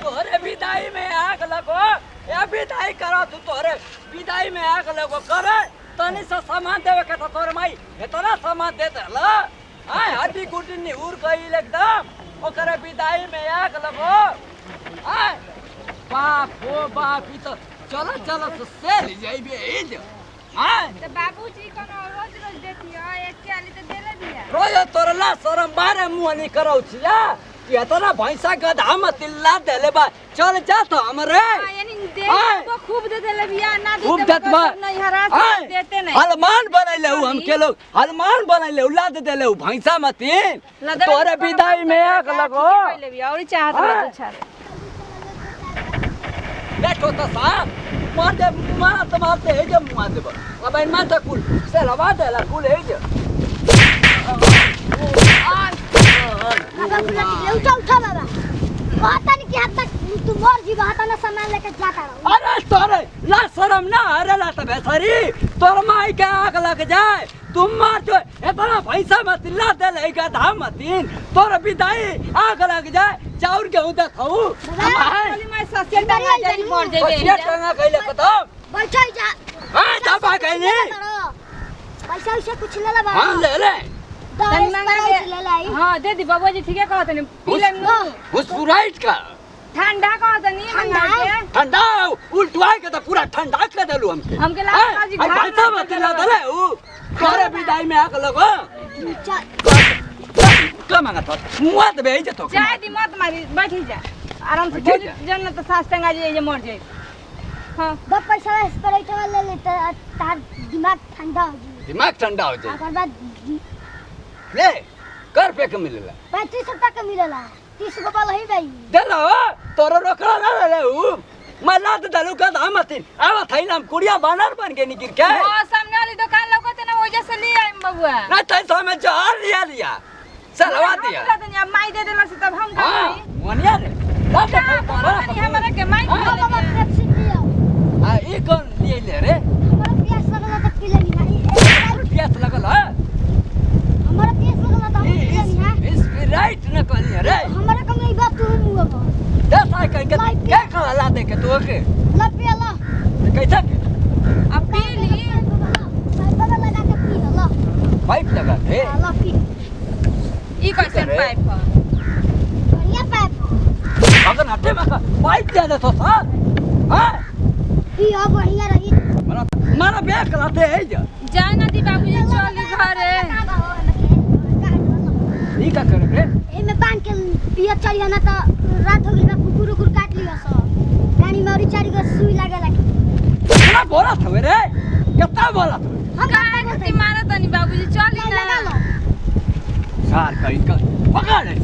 तोरे विदाई में आग लगो या विदाई करो तू तोरे विदाई में आग लगो करे तनी से सामान देवे के तो तोरे माई इतना सामान दे देला हां हड्डी गुड्डी नी उड़ गई एकदम ओकरे विदाई में आग लगो हां बाप ओ बाप ई तो चलो चलो तो सेल जाइबे ए जो हां तो बाबूजी कोनो रोज रोज देती है एक आली तो देले दिया रोज तोरला शरम बारे मुंह नहीं करौ छिया इतना भैंसा गधा मत तिल्ला देले बा चल जा तो हमरे यानी दे तो खूब दे देले बिया ना दे खूब देतबा नहीं हरास देते नहीं हनुमान बनैले हम के लोग हनुमान बनैले ला दे देले भैंसा मतीन तोरे विदाई में आग लगो पहले भी और चाहत बा तू छा बैठो तो साहब मार तो मारते है जब मुआ देबो अब इन माता कुल से लवा देला कुल है जो बाबा बुला उठा उठा बाबा पता नहीं क्या तक तू मर जी बाता ना सामान लेके जाता रहो अरे तोरे ला शरम ना अरे ला तो बेसरी तोर माई के आग लग जाए तुम मार जो इतना पैसा मत ला दे लेगा धाम मतीन तोर विदाई आग लग जाए चाउर गेहूं दे खाऊ खाली मैं सस्य टंगा जाई मर जेबे ये टंगा कइले खत्म बैठा जा हां दबा कइले पैसा उसे कुछ ले ला हां ले ले तन मंगा ले लाई हां दे दी बाबूजी ठीक है कहत नहीं पी ले उस पुराइट का ठंडा कहत नहीं मंगा के ठंडा उल्टवाए के तो पूरा ठंडा कर देलू हमके लाग जी घर पैसा मत ला दे ऊ तोरे विदाई में आग लगो का मांगा तो मुआ दे जे तो चाय दी मत मारी बैठ जा आराम से बोल जन तो सास टंगा जे मर जाए हां दो पैसा इस पर इतना ले ले तार दिमाग ठंडा हो जाए दिमाग ठंडा हो जाए ओकर बाद ले कर पे के मिलेला 35 रुपया का मिलेला 30 रुपया लही भाई दे लो तोरो रोकड़ा ना ले ऊ मैं लात दलू का दामतिन आवा थैला हम कुड़िया बानर बन के निकल के हां सामने वाली दुकान लौकत ना वजह से ले आइम बबुआ ना तै में जहर लिया चलवा दिया तो माई दे देला से तब हम हां वनिया रे नहीं हमारा के माई बाबा पेप्सी पियो हां ई कौन लिए ले रे हमारा प्यास लगला त पी लेनी नहीं प्यास लगल है हमारा प्यास लगला त हम पी लेनी है इस राइट न कहली रे हमारा कम नहीं बात तू मुंह पर दस आ के क्या कहला दे के तो के ला पिया ला कैसा के अब पी ली बाबा लगा के पी ला पाइप लगा दे ला पी ई कैसे पाइप है बढ़िया पाइप अगर हटे में पाइप दे दे तो साथ हां पियो बढ़िया रही मारा बैग लाते है जा जाए ना दी बाबूजी चली घरे ई का करे रे ए में बांध के पिया चढ़िया ना त रात हो गई बा कुकुर काट लियो सो गाड़ी में और चारी को सुई लागे लगी कितना बोला था रे कितना बोला था हम काहे गति मारत नहीं बाबूजी चली ना सार का इनका पकड़ ले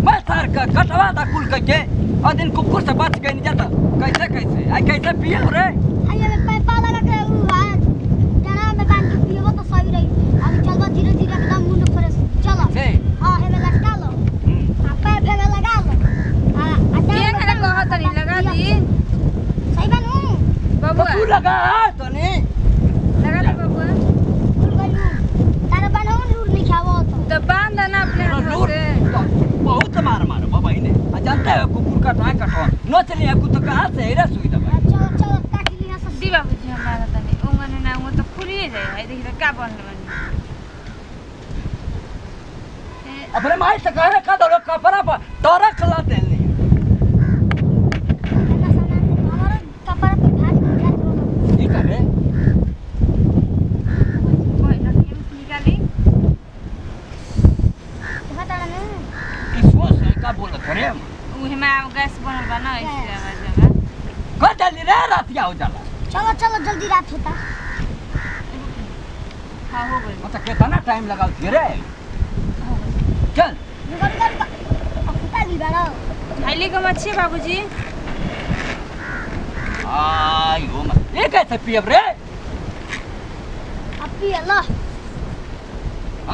मैं सार का कटवा दा कुल के और दिन कुकुर से बच के नहीं जाता कैसे आई कैसे पिए रे आइए में पाइपा लगा के जना में बांध के पियो तो सही रही अब चलवा धीरे धीरे एकदम मुंड पर चलो से हां हे में लटका लो आ पैर पे में लगा लो के करे कहत नहीं लगा दी सही बनू बबुआ तू लगा तो नहीं लगा दे बबुआ उड़ गई तारा बनू लूर नहीं खावो तो बांध ना अपने हाथ से बहुत मारो बाबा इन्हें जानते हो कुकुर का टांग कटवा नोचली है कुत्ता कहां से हेरा सुई दबा चलो चलो काट लिया सब दी बाबूजी हमारा तनी उंगने ना वो तो खुली जाए है देखिए क्या बनने वाली अपने माई से कहने का दो कपड़ा पर तोरा खला दे ली हमारा कपड़ा पे भारी उठा दो ठीक है रे कोई ना निकाली बता ना इसको से का बोलत रे उहे में गैस बनल बा ना इस जगह का जल्दी रे रात हो जाला चलो चलो जल्दी रात होता हां हो गई मतलब कितना टाइम लगा रे चल निकल फुटा ली बाड़ा खाइली को मच्छी बाबूजी आई हो मत ये कैसे पियब रे अब पी लो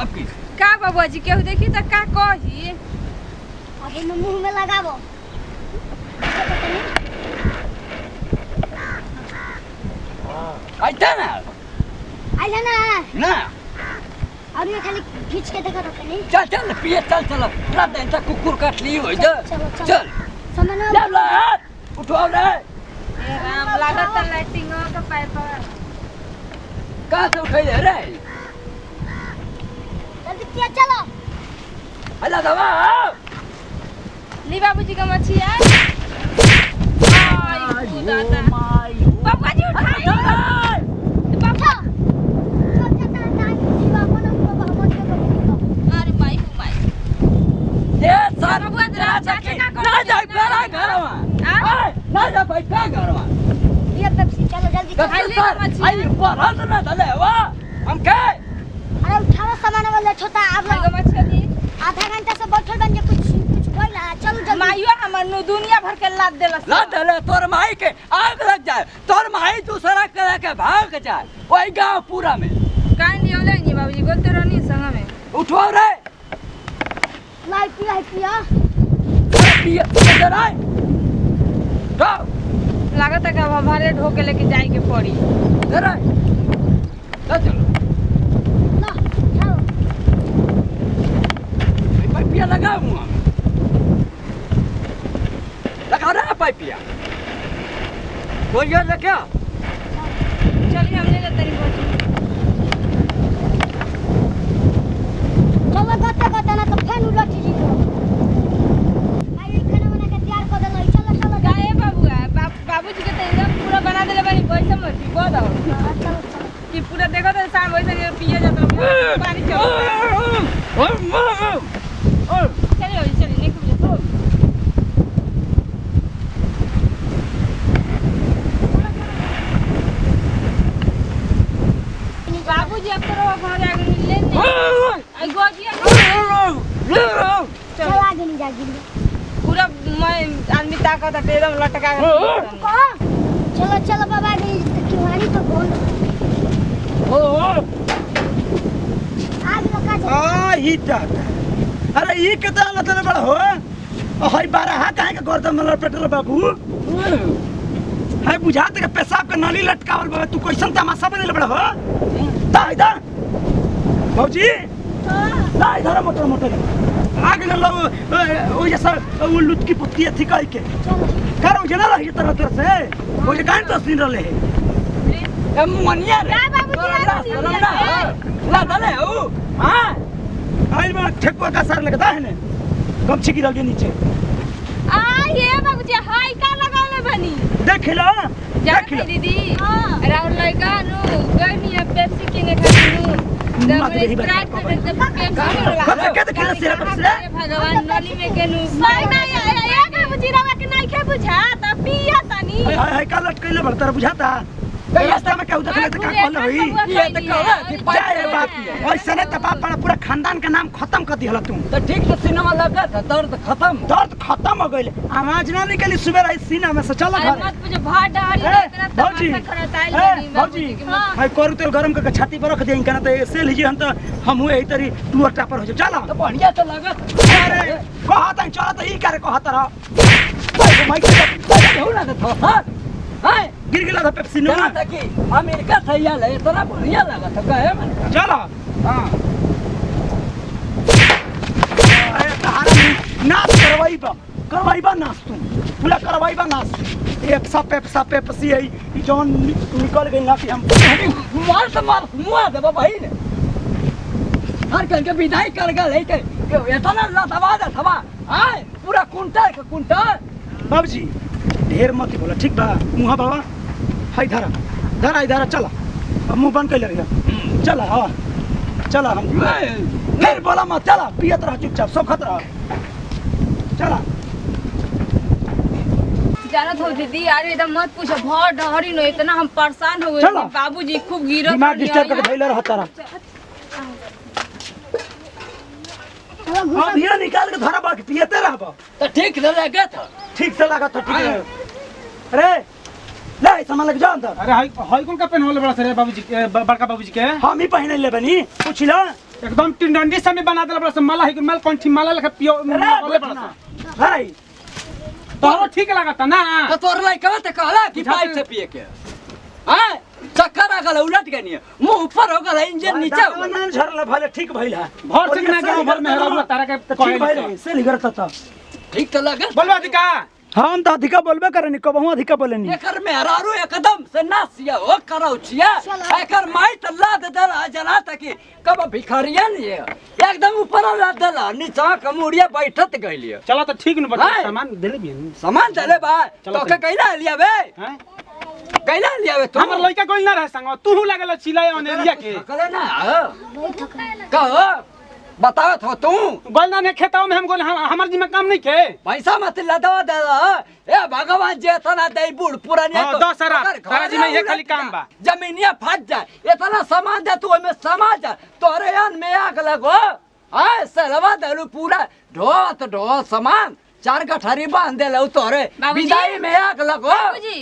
अब की का बाबूजी केहू देखी त का कही अब इन मुंह में लगावो आइता ना आइला ना ना और ये खाली खींच के देखो तो नहीं चल चल पिए चल चल रात दिन तक कुकुर काट ली हो जा चलो, चलो। चल सामान ले ला उठो रे ए राम लागत लाइटिंग का पाइप कहां से उठे रे जल्दी किया चलो अल्लाह दवा ली बाबूजी का मच्छी है आई दादा बाबूजी उठाइए बाबा सब जता टाइम जीवा मन को हम के अरे माई ये सारा बुआ जाके ना जा बेरा घरवा ना जा भाई का घरवा ये पेप्सी चलो जल्दी सर आई ऊपर हाथ ना दले वा हम के अरे उठाओ सामान वाले छोटा आप लोग मच्छी आधा घंटा से बैठल बन के कुछ बोला चलो जल्दी माइयो हमर नु दुनिया भर के लाद देलस ला दले तोर माई के आग लग जाए तोर माई दूसरा करे के भाग जाए ओई गांव पूरा में काहे नहीं होले नहीं बाबूजी गोते रहनी संग में उठो रे लाइट पिया पिया इधर आए तो लागत है कि अब हमारे ढो के लेके जाए के पड़ी इधर आए चलो ला जाओ पाइपिया लगा मुंह में लगा रहा पाइपिया कोई यार क्या चलिए हमने ले तेरी बोझी चलो गते ना तो फैन उलट जी आई खाना बना के तैयार कर देलो चलो चलो गाए बाबूआ बाबूजी के तो एकदम पूरा बना देले बनी पैसा मत को दो चलो कि पूरा देखो तो शाम वैसे पिए जाता पानी चलो चलिए चलिए नहीं कुछ तो बाबूजी अब तो घर आगे ले ले आई गोजिया चलो आगे नहीं जागी पूरा मैं आदमी ताकत है एकदम लटका चलो चलो बाबा ने किवाड़ी तो बोल आग लगा जा ही दादा अरे ये कितना लतले बड़ा हो हई बारह हाथ काहे के गर्दन में लपेटल बाबू है बुझात के पेशाब के नली लटकावल बा तू कैसन तमाशा बनेले बड़ा हो ता इधर भौजी ता इधर मोटर मोटर आगे न लो ओ जैसा वो लुटकी पुटकी थी कह के करो जना रही तरह तरह से वो जे कान तो सीन रहले है मनिया रे बाबूजी ला दले ओ हां आई बा ठेकुआ का सर लगता है ने गमछी गिरल के नीचे आ ये बाबूजी हाय का लगाले बनी देख लो जाके दीदी राहुल लड़का नु गनी अब पेप्सी किने खानु मत रही स्प्राइट बात से पेप्सी के खेला से भगवान नली में केनु नहीं ये बाबूजी रवा के नहीं खे बुझा त पिया तनी हाय का लटकैले भरतर बुझाता रास्ता में कहू देखले त का कहल होई ये तो कहला कि जाए बाप ऐसे ने तपा पूरा खानदान का नाम खत्म कर दिहला तू तो ठीक से सिनेमा लगा था दर्द खत्म दर्द खत्म हो गइल आवाज ना निकली सुबह आई सीना में से चल अरे घर मत पूछो भाट डाली ए, इतना भौजी, तमाशा करता ए, है भौजी हाय करू तेल गरम के छाती पर रख देई कना त से लीजिए हम तो हम एही तरी टूर टापर हो जा चल तो बढ़िया तो लगा अरे कहत चल त ई करे कहत रह कोई माइक से हो ना था हां हां गिर गेला था पेप्सी नो क्या था कि अमेरिका से या ले इतना बढ़िया लगा था कहे मन चल हां अरे कहारा नाच करवाई बा नाच तू पूरा करवाई बा नाच एक सा पेप्सी है ई जौन निकल गई ना कि हम मार से मार मुआ दे भाई ने हर कल के विदाई कर गए के इतना लतवा दे थवा हां पूरा कुंटल बाबूजी ढेर मत बोला ठीक बा मुहा बाबा हाय धरा इधर चला अब मुंह बंद कर ले चला हाँ चला हम फिर बोला मत चला पियत रह चुपचाप सोखत रह चला जाना था दीदी यार एकदम मत पूछो बहुत डहरी नो इतना हम परेशान हो गए चलो। बाबूजी खूब गिरो दिमाग डिस्टर्ब करके धैले रहता रह अब ये निकाल के धरा बा के पियते रहबा तो ठीक से लगा था ठीक से लगा था ठीक है अरे ले सामान लग जा अंदर अरे हाई कौन का पेन होले बड़ा सरे बाबूजी के बड़का बाबूजी के हम ही पहने ले बनी पूछ लो एकदम टिंडंडी से में बना देला बड़ा से माला है माल कंठी माला लेके पियो होले बड़ा सा भाई तोरो ठीक लागता ना तो तोर लाई कहत कहला कि पाइप से पिए के हां चक्कर आ गल उलट गनी मुंह ऊपर हो गल इंजन नीचे हो गल ना झरला भले ठीक भइल है भर से ना गांव भर में हेरा तारा के ठीक भइल कहे से निगरता था ठीक तो लगा बोलवा दिका हम तो अधिका बोलबे करनी कबहू अधिका बोलेनी एकर मेहरारू एकदम से नासिया हो करौ छिया एकर माई त लाद दल जना तक कब भिखारिया नहीं एकदम ऊपर लाद दल नीचा कमुड़िया बैठत गइलियो। चला तो ठीक न बता हाँ। सामान देले भी सामान दले बा चलो तो के कैला लिया बे हैं कैला लिया बे तू हमर लइका कोई ना रह संग तू लागल चिल्लाए अनेरिया के कले ना कहो बतावत हो तू गोलना ने खेताओ में हम गोल हमर जिम्मे काम नहीं खे पैसा मत लदवा दे ए भगवान जे तना दे बूढ़ पुरानिया हाँ, 10 अरब। तारा जी में ये खाली काम बा। जमीनिया फट जाए इतना सामान दे तू ओमे समा जा तोरे यान में आग लगो हां सलवा दलू पूरा ढो सामान 4 गठरी बांध दे लो तोरे बाबूजी। विदाई में आग लगो बाबूजी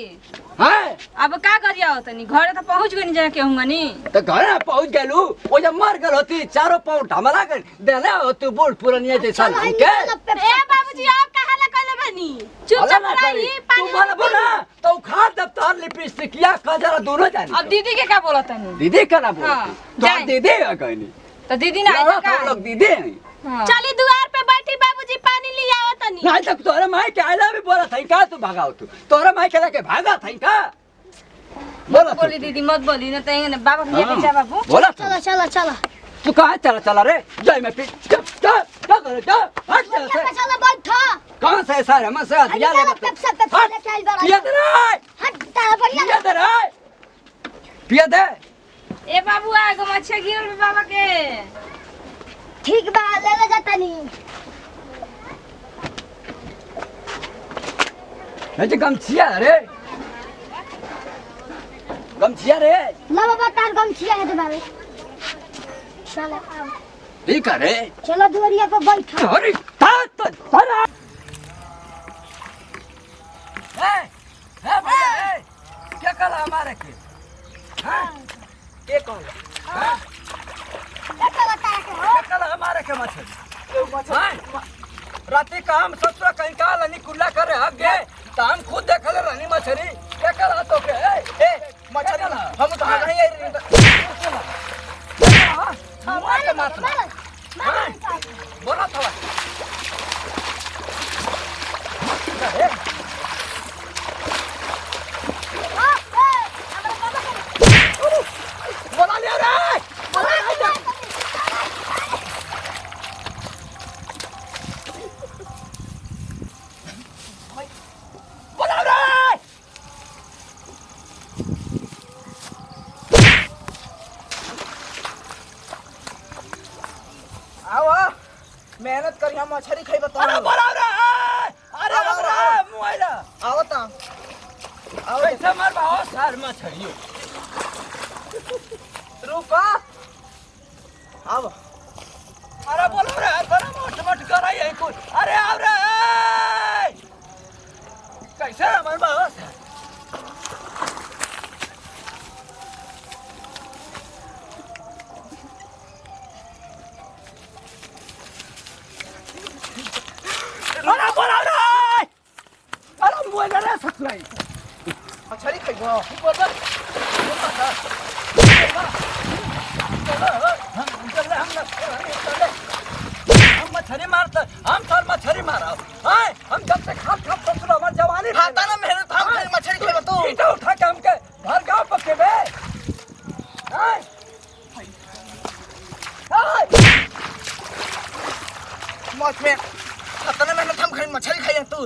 हां अब का करिया हो तनी घरे तो पहुंच गनी जाके कहूंगा नी तो घर में पहुंच गेलू वो जब मर गल होती चारों पाँव ढमला कर देले हो तू बूढ़ पुरानिया जैसा चलो के ए बाबूजी आप कहां ला कइले बनी चुपचाप रही तू पानी बोल बोला तो खा दब तार लिपस्टिकिया कजरा दोनों जानी अब दीदी के का बोला तनी दीदी का ना बोल हाँ, तो जाए। दीदी है कहनी तो दीदी ना आई का लोग दीदी हैं चली द्वार पे बैठी बाबूजी पानी ले आओ तनी नहीं तक तोरे माई के आला भी बोला था का तू भागाओ तू तोरे माई के लेके भागा था का बोला बोली दीदी मत बोली ना तंगे बाबा के लेके जा बाबू बोला चलो चलो चलो तू कहाँ चला चला रे जाए मैं क्या करे क्या हट जा से चलो बैठो कहाँ से सारे मैं से दिया ले पेप से लेके आई बारा पिया दे रे हट तारा बढ़िया पिया दे रे पिया दे ए बाबू आ गो मच्छे गिरल बे बाबा के ठीक बा ले जाता नहीं ये गमछिया रे गमछिया रे ला बाबा तार गमछिया है तुम्हारे चलो आओ ठीक है रे चलो दुआरिया पे बैठो अरे तात सारा है भैया क्या कल हमारे के हां के कौन क्या करता है क्या कल हमारे के मछली राती का हम ससुर कहीं का लनी कुल्ला करे हक गए तो हम खुद देखले रहनी मछली क्या कल तो के ए मछली हम तो हग नहीं हमारे के मात्र बोला था बोला ले रे बोला रे आओ मेहनत करी हम मछली खाई बता अरे बोला रे अरे रे मोबाइल आओ ता आओ कैसे मार बाओ सार मछलियो रुको आओ अरे बोलो रे बड़ा मोट मोट कराई है कुछ अरे आओ रे कैसे मार बाओ अरे बोलो रे अरे मोबाइल रे ससुराई मछली खाई गो हम मछली मारते हम साल मछली मारा हम जब से खात खात ससुर हमार जवानी खाता ना मेहनत हम खाई मछली खाई बता ईटा उठा के हमके घर गांव पके बे हाय हाय मौत में खाता ना मेहनत हम खाई मछली खाई तू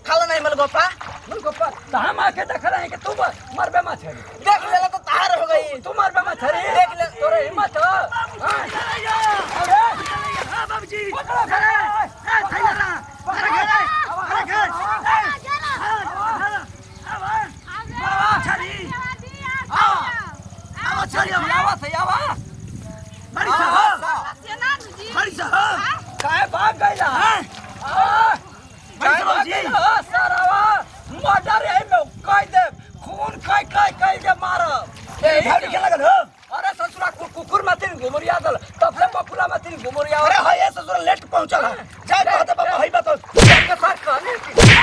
खाला नहीं मिल गोपा मन को पर तो हम आके देख रहे हैं कि तू मरबे मछली देख लेला तो तार हो गई तू मरबे मछली देख ले तोरे हिम्मत हो अरे हां बाबूजी पकड़ो करे थैला पकड़ के काय भाग गईला काय भाग गईला सारावा मर्डर है में कह दे खून कह दे मारब ए भाड़ी के लगल हो अरे ससुरा कुकुर मतिन घुमरिया दल तब से बकुला मतिन घुमरिया अरे हां ये ससुरा लेट पहुंचल जाय कहते बाबा हई बात के साथ कहने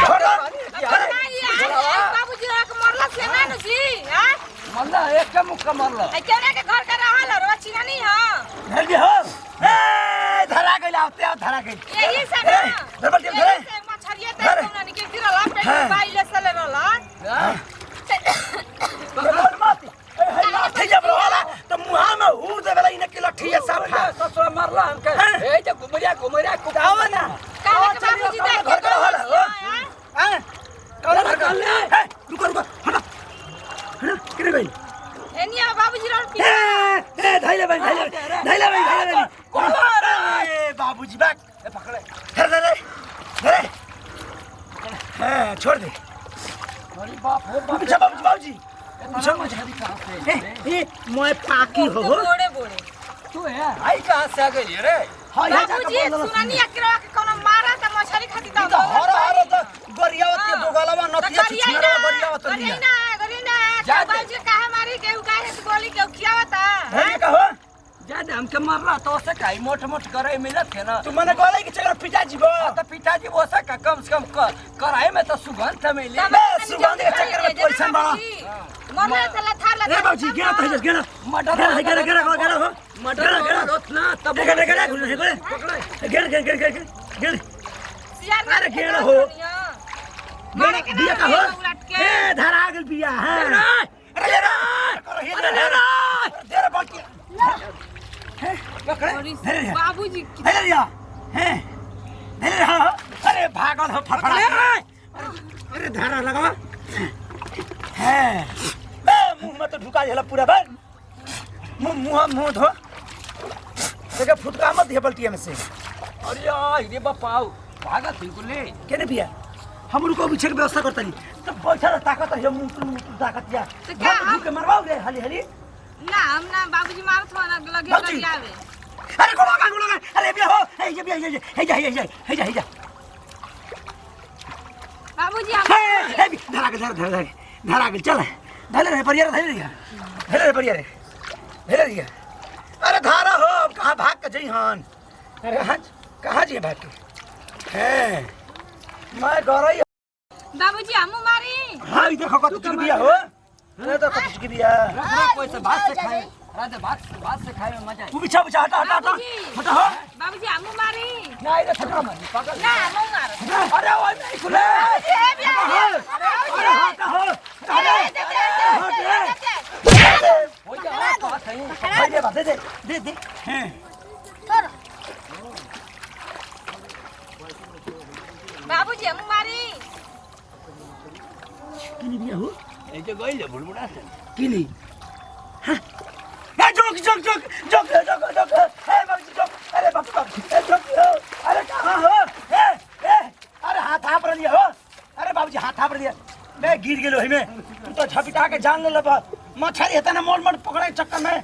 छोड़ बाबूजी के मरला से ना न जी हां मल्ला एक के मुक्का मरला ए केना के घर का रहल रो चिना नहीं हां धर भी हो ए धरा गइला धरा गइल यही से ना धर बल धरे मछरिया ते कोना निके गिरला हाँ। बाइले से ले रहला बोल मत ए है लाठी जब रोला तो मुहा में हूर देवेला इने के लाठी है साफा ससुर मारला हमके ए जे घुमरिया कुदावा ना काहे के बाबूजी देख के घर होला हो हां कौन घर कर ले रुको रुको हटा हटा किने गई एनिया बाबूजी रोड पे ए धैले भाई ए बाबूजी बाक ए पकड़े धरे हां छोड़ दे अरे बाप हो बाप पीछे बाबूजी पीछे मुझे भी कहां से ए मैं पाकी हो बोड़े तू है आई कहां से आ गई रे हां बाबूजी सुनानी एकरा के कोनो मारा त मछली खाती त तो हर तो गरियावत के दोगलवा नतिया छिछरा गरियावत लिया गरिना बाबूजी काहे मारी के काहे से गोली के खियावता है कहो जाने हमके मारला तो से काई मोट करे मिलत है ना तू मने कहले कि चलो पिताजी बो तो पिताजी वो से कम से कम कराए में तो सुगंध मिली बस सुगंध के चक्कर में पैसा बड़ा मरले थला थाला ए बाबूजी गेना तो गेना मर्डर गेना हो मर्डर रोत ना तब गेना सियार अरे गेना हो गेना बिया का हो ए धरा गेल बिया हां अरे ले रे दे रे बाकी पकड़े बाबूजी अरे लिया हैं अरे भागल हो फफड़ा अरे धारा लगा है बे मुंह में तो ढुका देला पूरा बे मुंह धो देखा फुटका मत दिया बल्टिया में से अरे रे बापाऊ भागत बिल्कुल केने पिया हम रुको पीछे की व्यवस्था करता नहीं तब बैठा ताकत है मुंह ताकत या तो क्या के मरवाओ रे हली ना हम ना बाबूजी मारत हो ना लगे बाबूजी। कर आवे अरे को लगा अरे बिया हो हे जा बाबूजी हम धरा के चल धले रे परिया अरे धारा हो अब कहां भाग के जई हन अरे कहां जी भाग के हैं मैं गरई बाबूजी हम मारी हां ई देखो कत बिया हो अरे तो कत बिया कोई से भात से खाए राजा भात से खाए में मजा तू पीछे हटा हो बाबूजी हम मारी नहीं रे छकड़ा मत पकड़ ना हम मार अरे ओए नहीं खुले हो जा बात है दे हैं बाबूजी हम मारी किनी बिया हो ए जो गइले बुलबुडा से किनी हां जोक हे बाबूजी जोक अरे बाप जोक अरे कहां हो अरे हाथ पर लिया हो अरे बाबूजी हाथ पर लिया मैं गिर गेलो है में तू तो झपटा के जान ले मछली हेता ना मोड़ पकड़े चक्कर में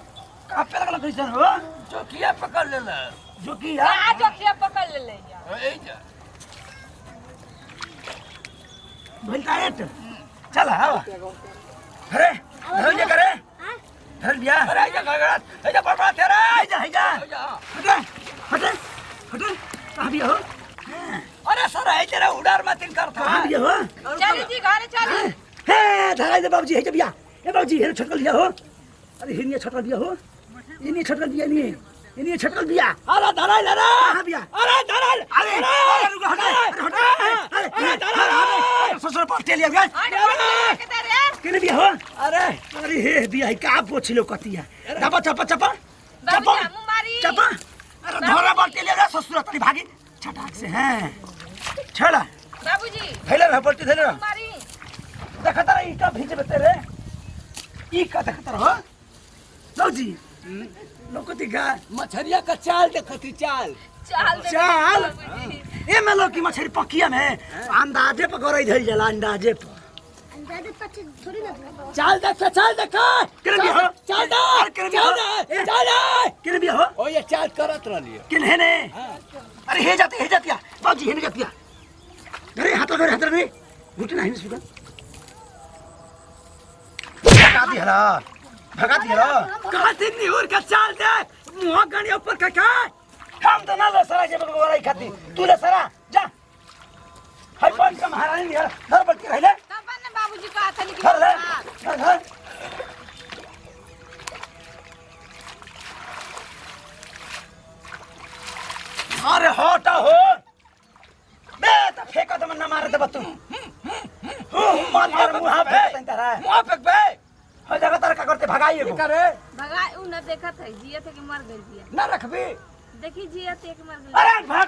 कापे लगल कैसन हो जो किया पकड़ लेला जो की आ जो खिया पकड़ ले ए जा भलता है चल आओ अरे धर जे करे धर लिया अरे जा गगड़ा ए जा बड़बड़ा तेरा जा हटे कहां भी हो अरे सर ए तेरा उड़ार मत कर था कहां भी हो चली जी घर चली हे धराई दे बाबूजी हे जब बिया ए बाबूजी हे छटकल दिया हो अरे हिनिया छटकल दिया हो इनी छटकल दिया इनी छटकल दिया अरे धराई ले रे कहां बिया अरे धराई अरे रुको हटे अरे ससुर पट्टे लिया गया किने बिया हो अरे अरे हे बिया का पोछिलो कतिया चपा बाबूजी हम मारी चपा अरे धरा पट्टे लिया गया ससुर तनी भागी छटाक से हैं छड़ा बाबूजी थैले ना पट्टी थैले ना मारी देखता रही का भेजे बते रे ई का देखता रहो लौजी लोकती का मछरिया का चाल देखती चाल चाल ए मेलो की मछली पकिया में अंदाजे पर गरई धइल जाला अंदाजे पर अंदाजे पछे थोड़ी ना चाल देख किने भी हो चाल दे किने भी हो किने भी हो ओ ये चाल करत रहलिए किने ने अरे हे जातिया बाबूजी हे ने जातिया अरे हाथ रे घुटना है सुगन भगा दिया कहां से निहुर का चाल दे मुंह गणी ऊपर का हम तो ना ले सरा जे बगवाई खाती तू ले सरा जा हाय पान का महारानी यार घर बढ़ के रहले तब ने बाबूजी का था घर ले लेकिन घर अरे हटा हो बे त फेंका त मन ना मारे दे बतू तारा मुंह पे बे हो जगह तारा का करते भगाई की एगो करे भगा उ न देखत है जिया थे कि मर गइल बिया ना रखबी देखी जिया थे कि मर गइल अरे भाग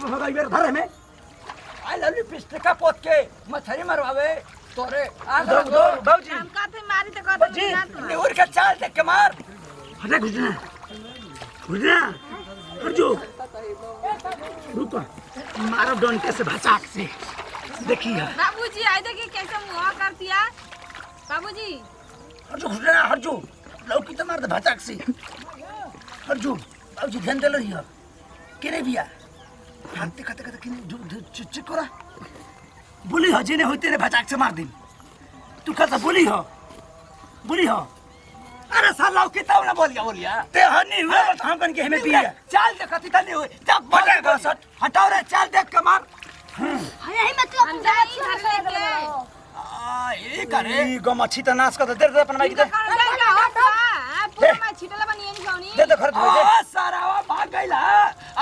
भगाई बेर धरे में आई लव यू पिस्टका पोत के मछरी मरवावे तोरे आग दो लगो बाबूजी हम कहते मारी तो कहते जी, जात मार निहुर के चाल देख के मार हटा गुजना अर्जु रुको मारो डंटे से भचाक से देखिए बाबूजी आई देखी कैसे मुंह करतिया बाबूजी अर्जु गुजना अर्जु लौकी तो मार दे भचाक से अर्जु बाबूजी ध्यान दे रही हो केने बिया हाथ देखते कहते किने चिक करा बोली हो जेने होते रे भचाक से मार दे तू कहता बोली हो अरे साला लौकी तब ना बोलिया ते हनी हुए बस हम कन के हमें दिया चाल देख कथी तनी हुई जब बोले बसट हटाओ रे चाल देख के मार यही मतलब हम जाई घर लेके ये करे ई गमछी त नाश कर दे अपन माइक दे पूरा मैं छिटला बनी नहीं जाऊनी दे दे घर धोई दे ओ सारावा भाग गइला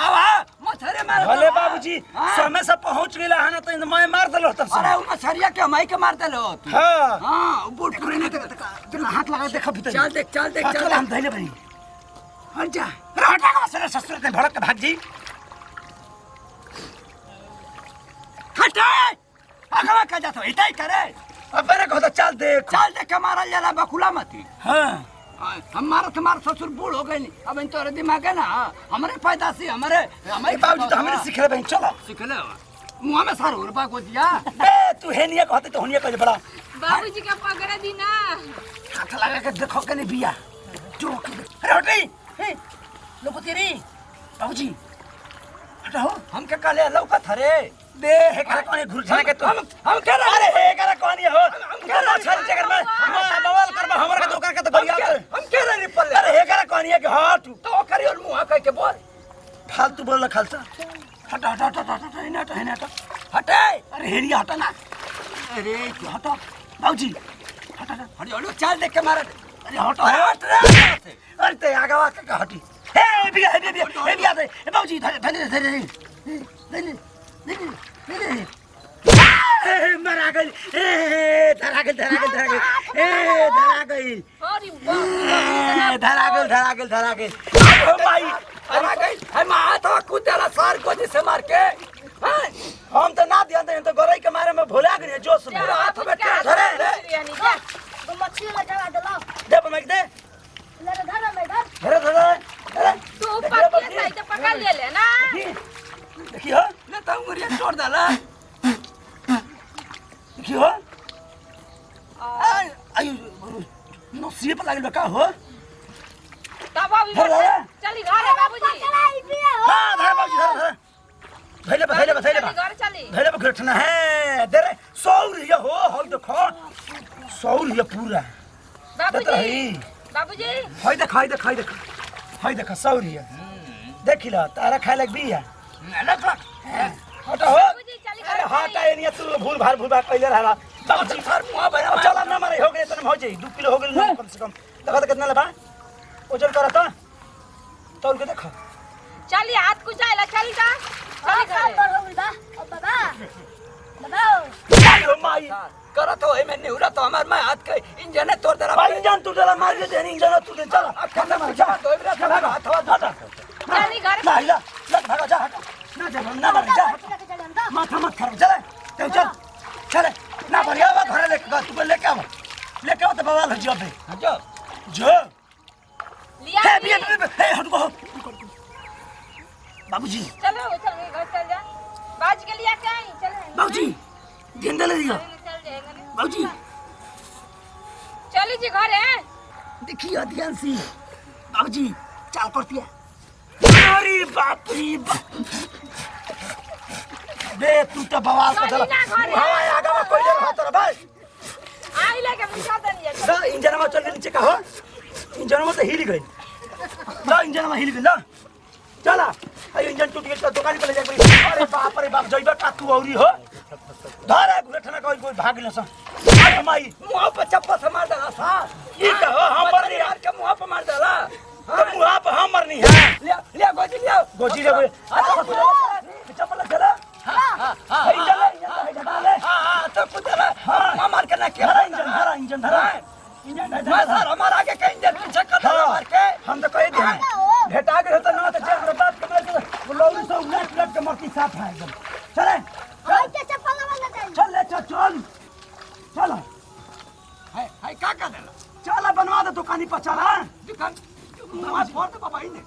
आवा मछरी मार भले बाबूजी समय से पहुंच गेला हन त मैं मार देलो तब अरे उ मछरिया के माई के मार देलो तू हां हां बूट पूरे ने तेरा हाथ लगा देख भीतर चल देख चल हम धइले बनी हट जा रे हटा का सर ससुर के भड़क के भाग जी हटे अगवा का जातो इटाई करे अपने कहता चल देख के मारल जाला बकुला मती हां हमारा तुम्हारा ससुर बूढ़ हो गई अब इन तोरे दिमाग है ना हमारे पैदा से हमारे ए बाबूजी तो हमरे सिखले बहन चलो सिखले मुंह में सार उरपा को दिया बे तू हेनिया कहते तो होनिया कह बड़ा बाबूजी का पकड़े दी ना हाथ लगा के देखो के नहीं बिया जो अरे हटी हे लोग तेरी बाबूजी हटाओ हम के काले लौका थरे दे हे करे कोनी घुरछा के तू हम के अरे हे करे कोनी हो केना छल जगर में बवाल करबा हमर के दुकान के तो बढ़िया हम के रे रिपल अरे हे करे कोनी के हट तो करी और मुंह कह के बोल फालतू बोल खालसा हट हट हट हट हेना तो हेना तो हटे अरे हेनिया हटा ना अरे तू हटो बाबूजी हट हट हट जो चाल देख के मारे अरे हटो हट रे अरे ते आगवा के हटी हे बिया दे ए बाबूजी धरे मरा गई धरा गई अरे धरा गई ओ भाई अरे गई हम हाथवा कुदेला सार को जिसे मार के हम तो ना ध्यान दे तो गोरई के मारे में भुला गए जोश में हाथ में क्या धरे तो मछली लगा दलो दे बमक दे ले धर में धर धरे तू पक्के सही तो पकड़ ले ना देखियो ले तो मुरिया छोड़ डाला देखियो आयु नो सीए पर लागल का हो तब अभी चली घर है बाबूजी चलाई पिया हो हां धरे बाबूजी धरे घर चली धरे घटना है दे रे सौर हो देखो सौर ये पूरा बाबूजी हाय देख सौर ये देख ला तारा खाए लग भी है हटा हो बाबूजी चली अरे हटा ये नहीं तू भूल भाल पहले रहला बाबूजी सर मुंह भरा चल ना मारे हो गए तने हो जाई 2 किलो हो गए कम से कम देखा तो कितना लेबा ओजन करा तो तौल के देखो चली हाथ कुचाइला चली जा चली साल घर पर हो गई बा अब बाबा आई हो माई करा तो है मैंने उड़ा तो हमार मैं हाथ के इंजन तोड़ दे भाई इंजन तू जरा मार दे इंजन तू दे चल खत्म मार जा तो इबरा था हाथवा हटा चली घर ना हिला लग भागा जा हटा ना जा ना मार जा माथा मत खराब चले चल ना बढ़िया बा घर लेके तू लेके आओ तो बवाल हो जियो बे जो लिया हे हट गो बाबूजी चलो चल घर चल जा बाज के लिया क्या है चल बाबूजी गेंदा ले लियो चल जाएगा ना बाबूजी चली जी घर है देखिए ध्यान से बाबूजी चाल करती है अरे बाप रे बे तू तो बवाल कर दला हवा आगा में कोई नहीं रहता रे भाई आई लेके मुझा दे नहीं सा इंजन में चल के नीचे का हो इंजन में तो हिल गई ला इंजन में हिल गई ला चला आई इंजन टूट गया दुकान पे ले जा अरे बाप जइबा का तू औरी हो धारा घुटना कोई भाग ले सा अरे माई मुंह पे चप्पल से मार डाला सा ई का हो हम पर यार के मुंह पे मार डाला तो मुंह पे हम मरनी है लिया गोजी लिया चप्पल चला हां इंजन ले तो कुदला हां मार के ना के धरा इंजन धरा मैं सर हमारा आगे कहीं इंजन पीछे कदम मार के हम तो कह दिए भेटा गए तो ना तो जे हमरा बात के मार के वो लोग सब लेट लेट के मरती साफ है एकदम चले हाय के चप्पल वाला जाई चल ले चल चल हाय का कर देला चल बनवा दे दुकानी पर चल दुकान मुंह फोड़ दे बाबा इने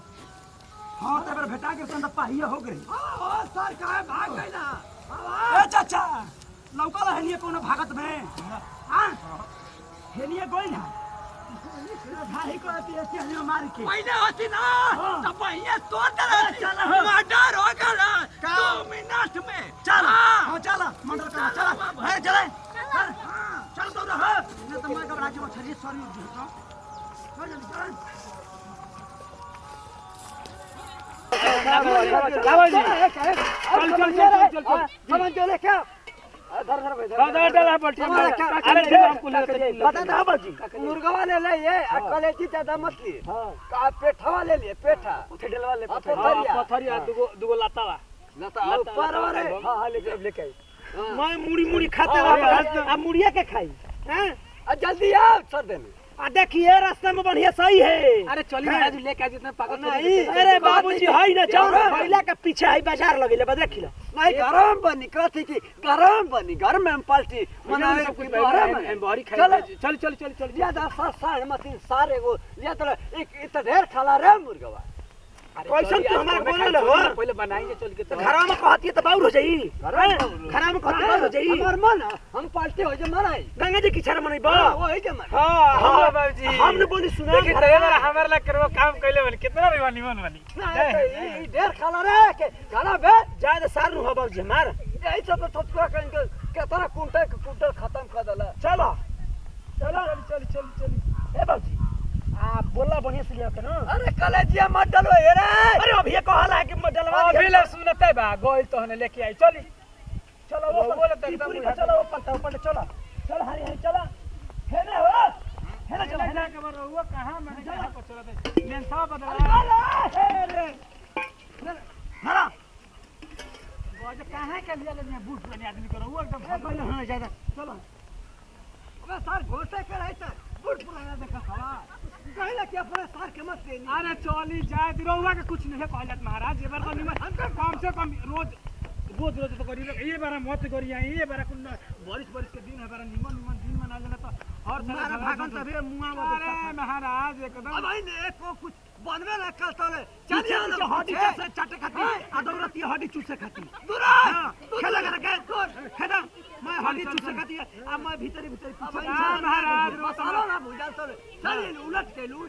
हां तो फिर भेटा के संद पाहिया हो गई ओ सर का भाग गई ना ए चाचा लौका रहनिए कोनो भागत में हां हेनिए गोई ना भाई को आती है हमें मार के पहले होती ना तब ये तोड़ दे चल मर्डर हो गया 2 मिनट में चल हां चल मंडल का चल है चले चल तो रह नहीं तो मैं घबरा के छरी सॉरी जी तो चल जल्दी चल समझ चले क्या मुर्गा वाले ले ये कलेजी ज्यादा मत लिए का पेठा वाले लिए पेठा पथरिया दुगो लातावा ऊपर वाले हां लेके मैं मुड़ी मुड़ी खाते अब मुड़िया के खाई हैं जल्दी आओ सर देने आ देखिए रास्ते में बढ़िया सही है अरे चली महाराज लेके जितना पागल नहीं अरे बाबूजी है ना चल पहला के पीछे है बाजार लगेले बा देखिला नहीं गरम बनी कहती कि गरम बनी घर में हम पलटी मनावे सब कुछ बहरी खाई चल चल चल चल ज्यादा साढ़े मतीन सारे को लिया तो एक इतना ढेर खाला रे मुर्गा कैसन तू हमारे बोले हो पहले बनाएंगे चल के घरा में कहती है तो बाउर हो जाई घरा में कहती बाउर हो जाई हमार मन हम पार्टी हो जे मनाई गंगा जी की छर मनई बा वो है जे मन हां बाबूजी हमने बोली सुना देखिए ड्राइवर हमारे ला करवा काम कइले बनी कितना रेवानी मन बनी नहीं ढेर खाला रे के गाना बे ज्यादा सार नु हो बाबूजी हमार यही सब तो थोड़ा कहीं के कितना कुंटल खत्म कर देला चलो चलो चल चल चल ए बाबूजी आप बोला बढ़िया से लिया ना अरे कलेजिया मत डलो ये रे अरे अब ये कहला है कि डलवा अभी ले सुनते बा गोइल तो हने लेके आई चली चलो वो बोले तो एकदम चलो ऊपर चलो चल हरी हरी चला है ना हो है ना चला है ना के बार हुआ कहां मैंने कहां पर चला दे लेन सब बदला है रे हरा वो जो कहां के लिए ले बूट बने आदमी करो वो एकदम पहले हां ज्यादा चलो अबे सर घोटे के रहता बुट पुराना देखा साला कहला कि अपने सर के मत देनी अरे चली जाए दिरोवा के कुछ नहीं है कहलत महाराज ये बार तो निमन हमका कम से कम रोज तो करी ये बार मत करी ये बार कुल बारिश के दिन है बार निमन दिन मना लेना तो और हमारा भागन तभी मुंह में अरे महाराज एकदम अब नहीं एक को कुछ बनवे ना कल तले चल चल हड्डी से चाटे खाती अदौरत ये हड्डी चूसे खाती दूरा खेला कर के खेदा मैं हड्डी चूसे खाती अब मैं भीतर पीछे महाराज मसाला ना भुजा चले चल उलट के लू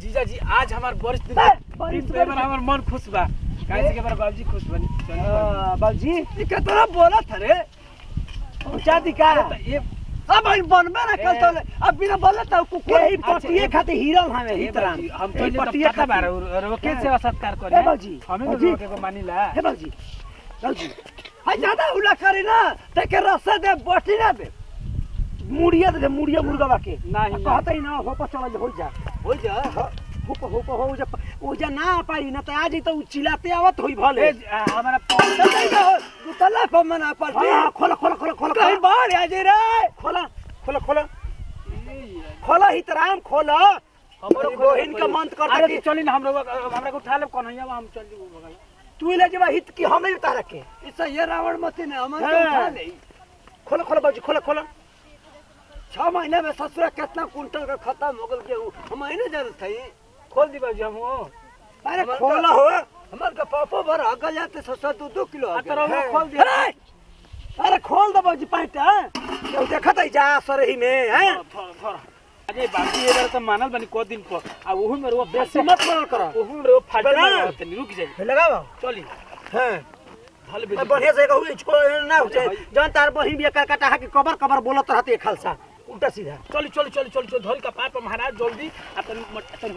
जीजा जी आज हमार बरिश दिन पे बार हमार मन खुश बा काहे के बार बाबूजी खुश बनी बाबूजी ये कितना बोला था रे चादी का ये अब बनवे ना कल तले अब बिना बोले तो कुकुर यही पटिए खाते हीरो हमें हितरा हम तो पटिए का बार और वो के सेवा सत्कार करे हे बाबूजी हमें तो रोके को मानिला हे बाबूजी बाबूजी हाय ज्यादा उला करी ना ते के रस्ते दे बटी ना दे मुड़िया दे मुड़िया मुर्गा बाके नहीं कहते ही ना हो पर चल हो जा हो जा हो जा ओ जा ना पाई ना तो आज तो चिल्लाते आवत होई भले हमारा तू तला पर मना पलटी हां खोला कहीं बाहर आ जे रे खोला हितराम खोला हमरो बहिन का मंत कर अरे चली ना हमरा को उठा ले कौन है हम चल जी बगल तू ले जबा हित की हम उतार के इससे ये रावण मती ने हम तो उठा ले खोला बाबूजी खोला 6 महीने में ससुरा कितना कुंटल का खत्म हो गल गेहूं हम नहीं जानत थई खोल दी बाबूजी हम वो अरे खोला हो हमार का पापा भर अगल जाते 2 किलो अतरा वो खोल दिया अरे खोल दो बाबूजी पैंटा क्यों देखत है जा सरही में हैं अरे बाबूजी ये बार तो मानल बनी को दिन पर आ ओहु में रो बेसी मत मार करो ओहु में रो फाटे ना तनी रुक जाई लगाओ चली हैं धल मैं बढ़िया से कहू छोड़ ना हो जाए जन तार बहिन भी काटा है कि कबर बोलत रहते खालसा उल्टा सीधा चली धरी का पार पर महाराज जल्दी अपन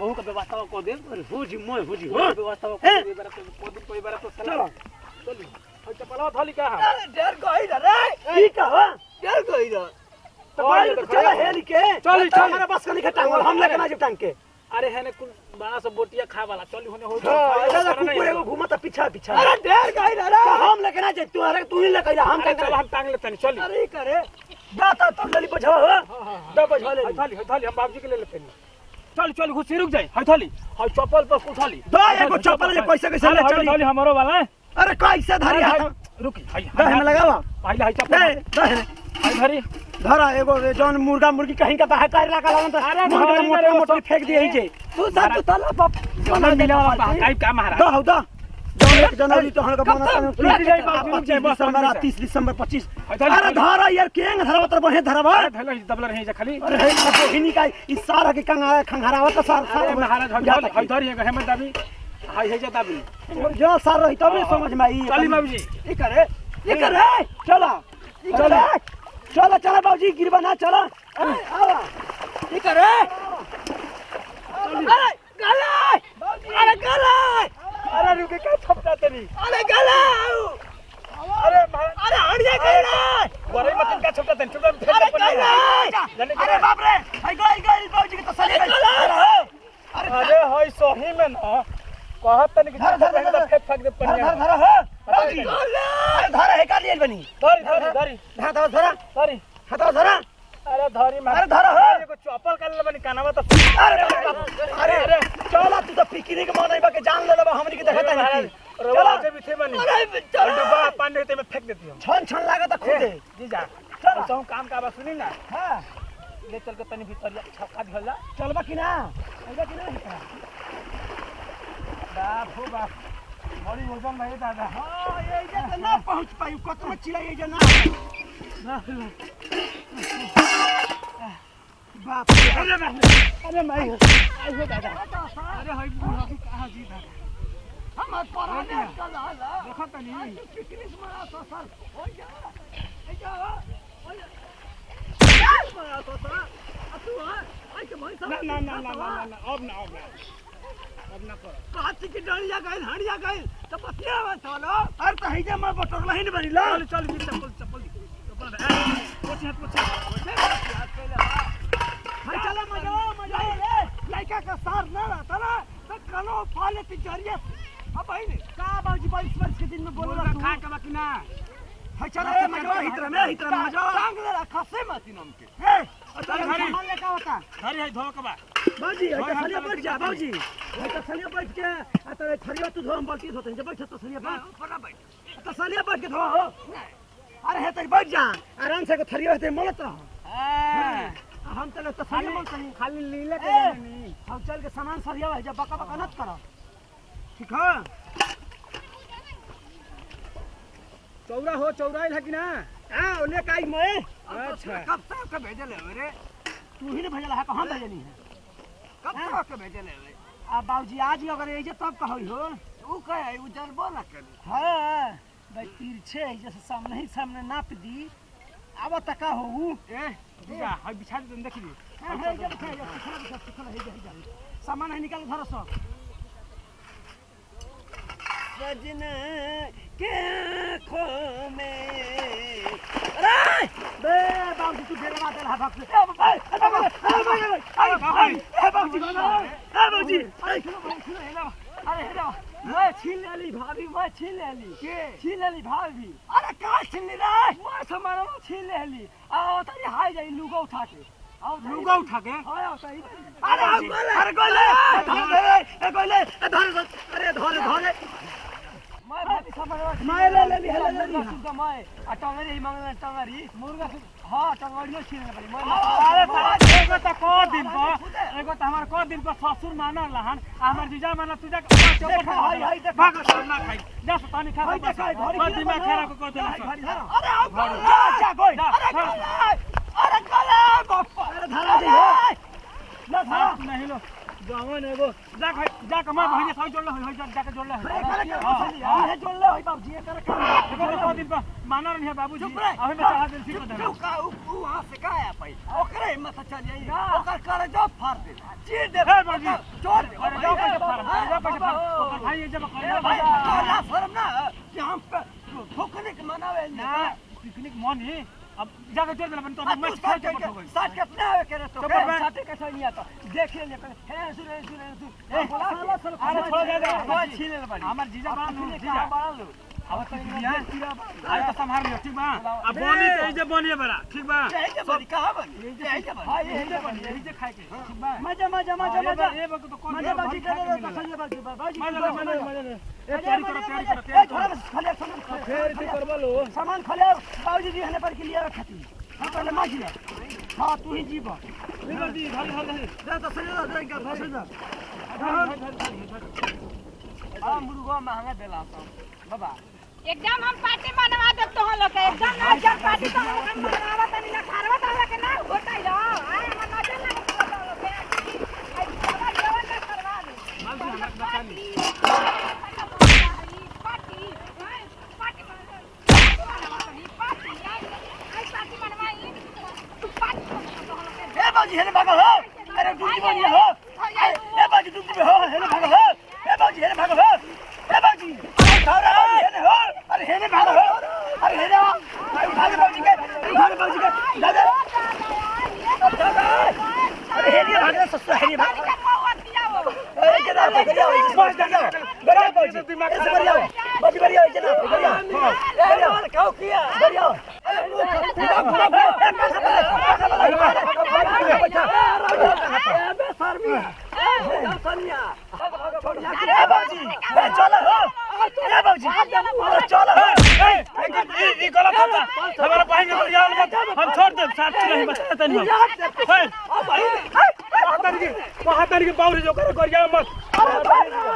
होहु का व्यवस्था को दे हुजी मोय हुजी हो व्यवस्था को दे बार तो को दिन कोई बार तो चलो चली हई चपला धली का अरे डेर गई रे ई का हो डेर गई रे तो भाई चल हेली के चल हमारा बस का नहीं टांगल हम लेके ना जब टांग के अरे है ने कुल बड़ा सा बोटिया खा वाला चल होने हो हां दादा कुकुर एगो घुमता पीछा पीछा अरे ढेर गई रे हम लेके ना जाई तू अरे तू ही लेके जा हम चल हम टांग लेते हैं चल अरे करे दाता तो लली बझवा हो द बझवा ले थाली हम बाबूजी के ले लेते हैं चल चल घुसी रुक जाए हाय थाली हाय चप्पल पर उठाली दो एगो चप्पल ले पैसा कैसे ले चली थाली हमारो वाला है अरे कैसे धरी हाथ रुकी हाय दह में लगावा पहले हाय चप्पल दह हाय धरी धरा एगो जौन मुर्गा मुर्गी कहीं का बाहर कर रखा लागन अरे मोटे मोटे मोटे फेंक दिए जे तू सब तू तला बाप सोना मिला वाला काई का महाराज दो दो जौन 1 जनवरी तो हम का बना रुक जाई बाबू 25 दिसंबर 30 दिसंबर 25 अरे धरा यार केंग धरा तर बहे धरा बा धैला दबला रहे खाली अरे हे कोहिनी का ई सारा के कंगा खंघरावा त सार अरे महाराज हाय धरी है हेमंत दाबी हाय है जा दाबी जो सार रही तब समझ में आई चली बाबूजी ये करे चला चला चला चला बाबूजी गिरवा ना चला आवा ये करे अरे गला अरे गला अरे रुके का छपटा तेरी अरे गला अरे अरे हड़िया गला बरे मत का छपटा तेरी छपटा फेंक अरे पड़ गला अरे बाप रे हाय गई बाबूजी के तो सही अरे हाय सही में ना कहत तनी कि छपटा फेंक दे पनिया धर हो बाबूजी अरे धर है का लिए बनी धरी धरी हटा धरा अरे धरी मार अरे धर हो एगो चप्पल कर ले बनी कानवा तो अरे अरे चला तू तो पिकनिक मनाइबा के जान ले लेबा हमनी के देखता नहीं रवा जे भी थे बनी डब्बा पानी होते में फेंक देती हम छन छन लागत खुदे जी जा चल तो काम का बात सुनी ना हां ले चल के तनी भीतर छक्का ढला चलबा कि ना आइबा कि ना बाप हो बाप बड़ी वजन नहीं दादा हां ये जे ना पहुंच पाई कतनो चिल्लाई जे ना बाप अरे मैं आइए दादा अरे हाय बुढ़ा की कहां जी दादा हम पराने चला देखो तनी पिकनिक मना तो सर हो जा ए जा मना तो सर तू आई के भाई सब ना अब ना करो काची की डलिया गइल हड़िया गइल तो बतिया मत चलो अरे तो हिजे मैं बटोर लहिन बनी ला चल चप्पल पोछे हाय चला मजा रे लड़का का सार ना रहता ना तो कनो फाले तिजरिया अब भाई ने का बाबूजी 22 वर्ष के दिन में बोल रहा खा के बाकी ना हाय चला मजा हितरा मजा टांग ले रखा से मत नम के ए चल घरी सामान ले का होता घरी है धो के बा बाबूजी हाय थलिया बैठ जा बाबूजी हाय थलिया बैठ के आ तेरे थलिया तू धो हम बाल्टी धोते हैं बैठ तो थलिया बैठ तो थलिया बैठ के धो अरे हे तक बैठ जा आराम से थलिया होते मलत रहो हम चले तो खाली लीले के नहीं हम चल के सामान सरिया है जब बका बका मत करो ठीक है चौरा है कि ना हां ओने काई मैं अच्छा कब तक के भेजले रे तू ही ने भेजला है कहां भेजनी है कब तक के भेजले रे आ बाबूजी आज अगर ये तब कहई हो ऊ कहे ऊ जरबो ना करी हां भाई तिरछे जैसे सामने नाप दी अब तक हो ए जा हाय बिछा दे देख ली सामान है निकाल धर सब सजना के आँखों में अरे बे बाबूजी तू फेरे बात है भाग से बाबूजी अरे हेलो मैं छीन लेली भाभी मैं छीन लेली के छीन लेली भाभी अरे का छीन रे मैं सामान छीन लेली आओ तारी हाय जाई लुगा उठा के आओ लुगा उठा के आओ तारी अरे गोले अरे धर मैं भाभी सामान मैं ले ली शुद्ध मैं आ टंगरी ही मांगना टंगरी मुर्गा हां टंगरियो छीन ले मैं अरे साला एगो त को दिन पर को दिन पर ससुर मानल लहन हमर जीजा मानल तुजा चौपट हाय देख भाग ना खाई जा पानी खा बस दिमाग खराब कर दे अरे जा गोई अरे गला बापा अरे धरा दे ना धरा नहीं लो जवान एगो जा कमा बहिनी सब जोड़ ले होई जा के जोड़ ले हां जोड़ ले होई बाबूजी कर एगो तो दिन पर मानल नहीं है बाबूजी अभी में चढ़ा दे ठीक बता क्यों का वहां से का आया पाई ओकरे हिम्मत चल जाई ओकर कर जो फाड़ दे चीर दे हे बाबूजी छोड़ दे अरे जाओ कैसे फाड़ ओकर भाई ये जब कर भाई ना शर्म ना कि हम ठोकने के मनावे ना पिकनिक मन ही अब जाके जोड़ देना बन तो मैं खा के पट हो गई साथ कितना है करे तो चुप कर बे। साथ कैसे नहीं आता देख ले हे सुन ए अरे छोड़ दे बहुत छीले ले बड़ी हमार जीजा बा नु जीजा बड़ा लो अब तो दिया आज तो संभाल लियो ठीक बा अब बोनी तो जे बनिए बड़ा ठीक बा यही के बड़ी कहां बनी यही के बनी हां यही जे खाए के ठीक बा मजा ये वक्त तो कौन मजा बाजी कर दे खाली बाजी बाजी मजा ए तैयारी करो थोड़ा खाली सामान फिर ठीक करबो लो सामान खाली बाबूजी जी हने पर के लिए रखती हां पहले माजी ले हां तू ही जीवा निकल दी धर जा तो सही जा ड्राइंग कर सही जा आ मुर्गा महंगा देला बाबा एकदम हम पार्टी मनवा देब तो हम लोग के एकदम ना जब पार्टी तो हम लोग मनवा तनी ना खारवा ताला के ना घोटाई रहो आए हम नजर ना के तो लोग के आई बाबा जवन ना करवा दे माल से हमरा बता ली पार्टी मनवाई तू पार्टी ए बाजी हेने भागो हो अरे डूबी बनी हो ए बाजी डूबी हो हेने भागो हो ए बाजी हेने भागो हो ए बाजी अरे खौरा हेने हो अरे हेने भागो हो अरे हेने आओ उठा ले बाजी के दादा अरे हेने भागो सस्ता हेने भागो ए के ना बढ़िया हो इस बात दादा बढ़िया बाजी दिमाग से बढ़िया हो बाजी बढ़िया हो जना बढ़िया हां खाओ किया बढ़िया हमारा भाई ने बढ़िया हम छोड़ दे साथ नहीं बचाता नहीं वहां तरीके बाउरी जो करे करिया मत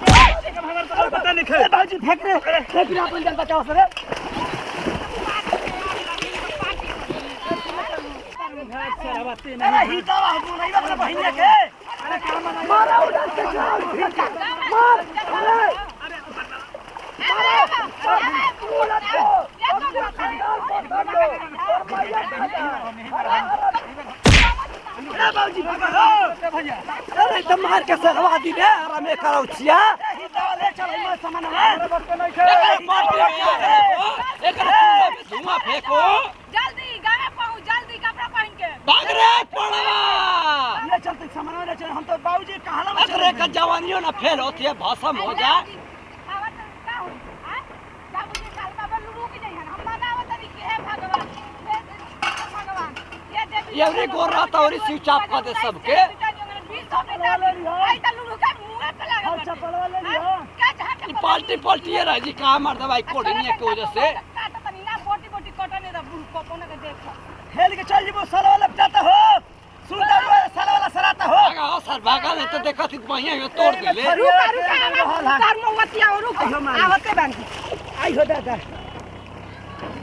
पता नहीं खे बाजी फेंक रहे अपन जन बचाओ सर अरे हितावा हम नहीं अपना बहिन के अरे काम मारा उधर से मार बाबूजी अरे तो मार के सरवा दी रे आराम कराओ छिया हितावा ले चल हम सामान धुआं फेंको जल्दी गावे पहुंच जल्दी कपड़ा पहन के भाग रे पड़वा ले चलते सामान ले चल हम तो बाबूजी कहां ना अरे का जवानियों ना फेल होती है भस्म हो जा आवत का हो हां बाबूजी काल का लुरु की नहीं हम मनावत नहीं कि हे भगवान ये देवी ये गोर रहता और स्विच चाप कर दे सबके ई पाल्टी ये रह जी कहां मार दवाई कोड़ी नहीं के वजह से हेल के चल जीबो साला वाला जाता हो सुनता हो साला वाला सराता हो भागा हो सर भागा नहीं तो देखा थी बढ़िया ये तोड़ के ले आई हो दादा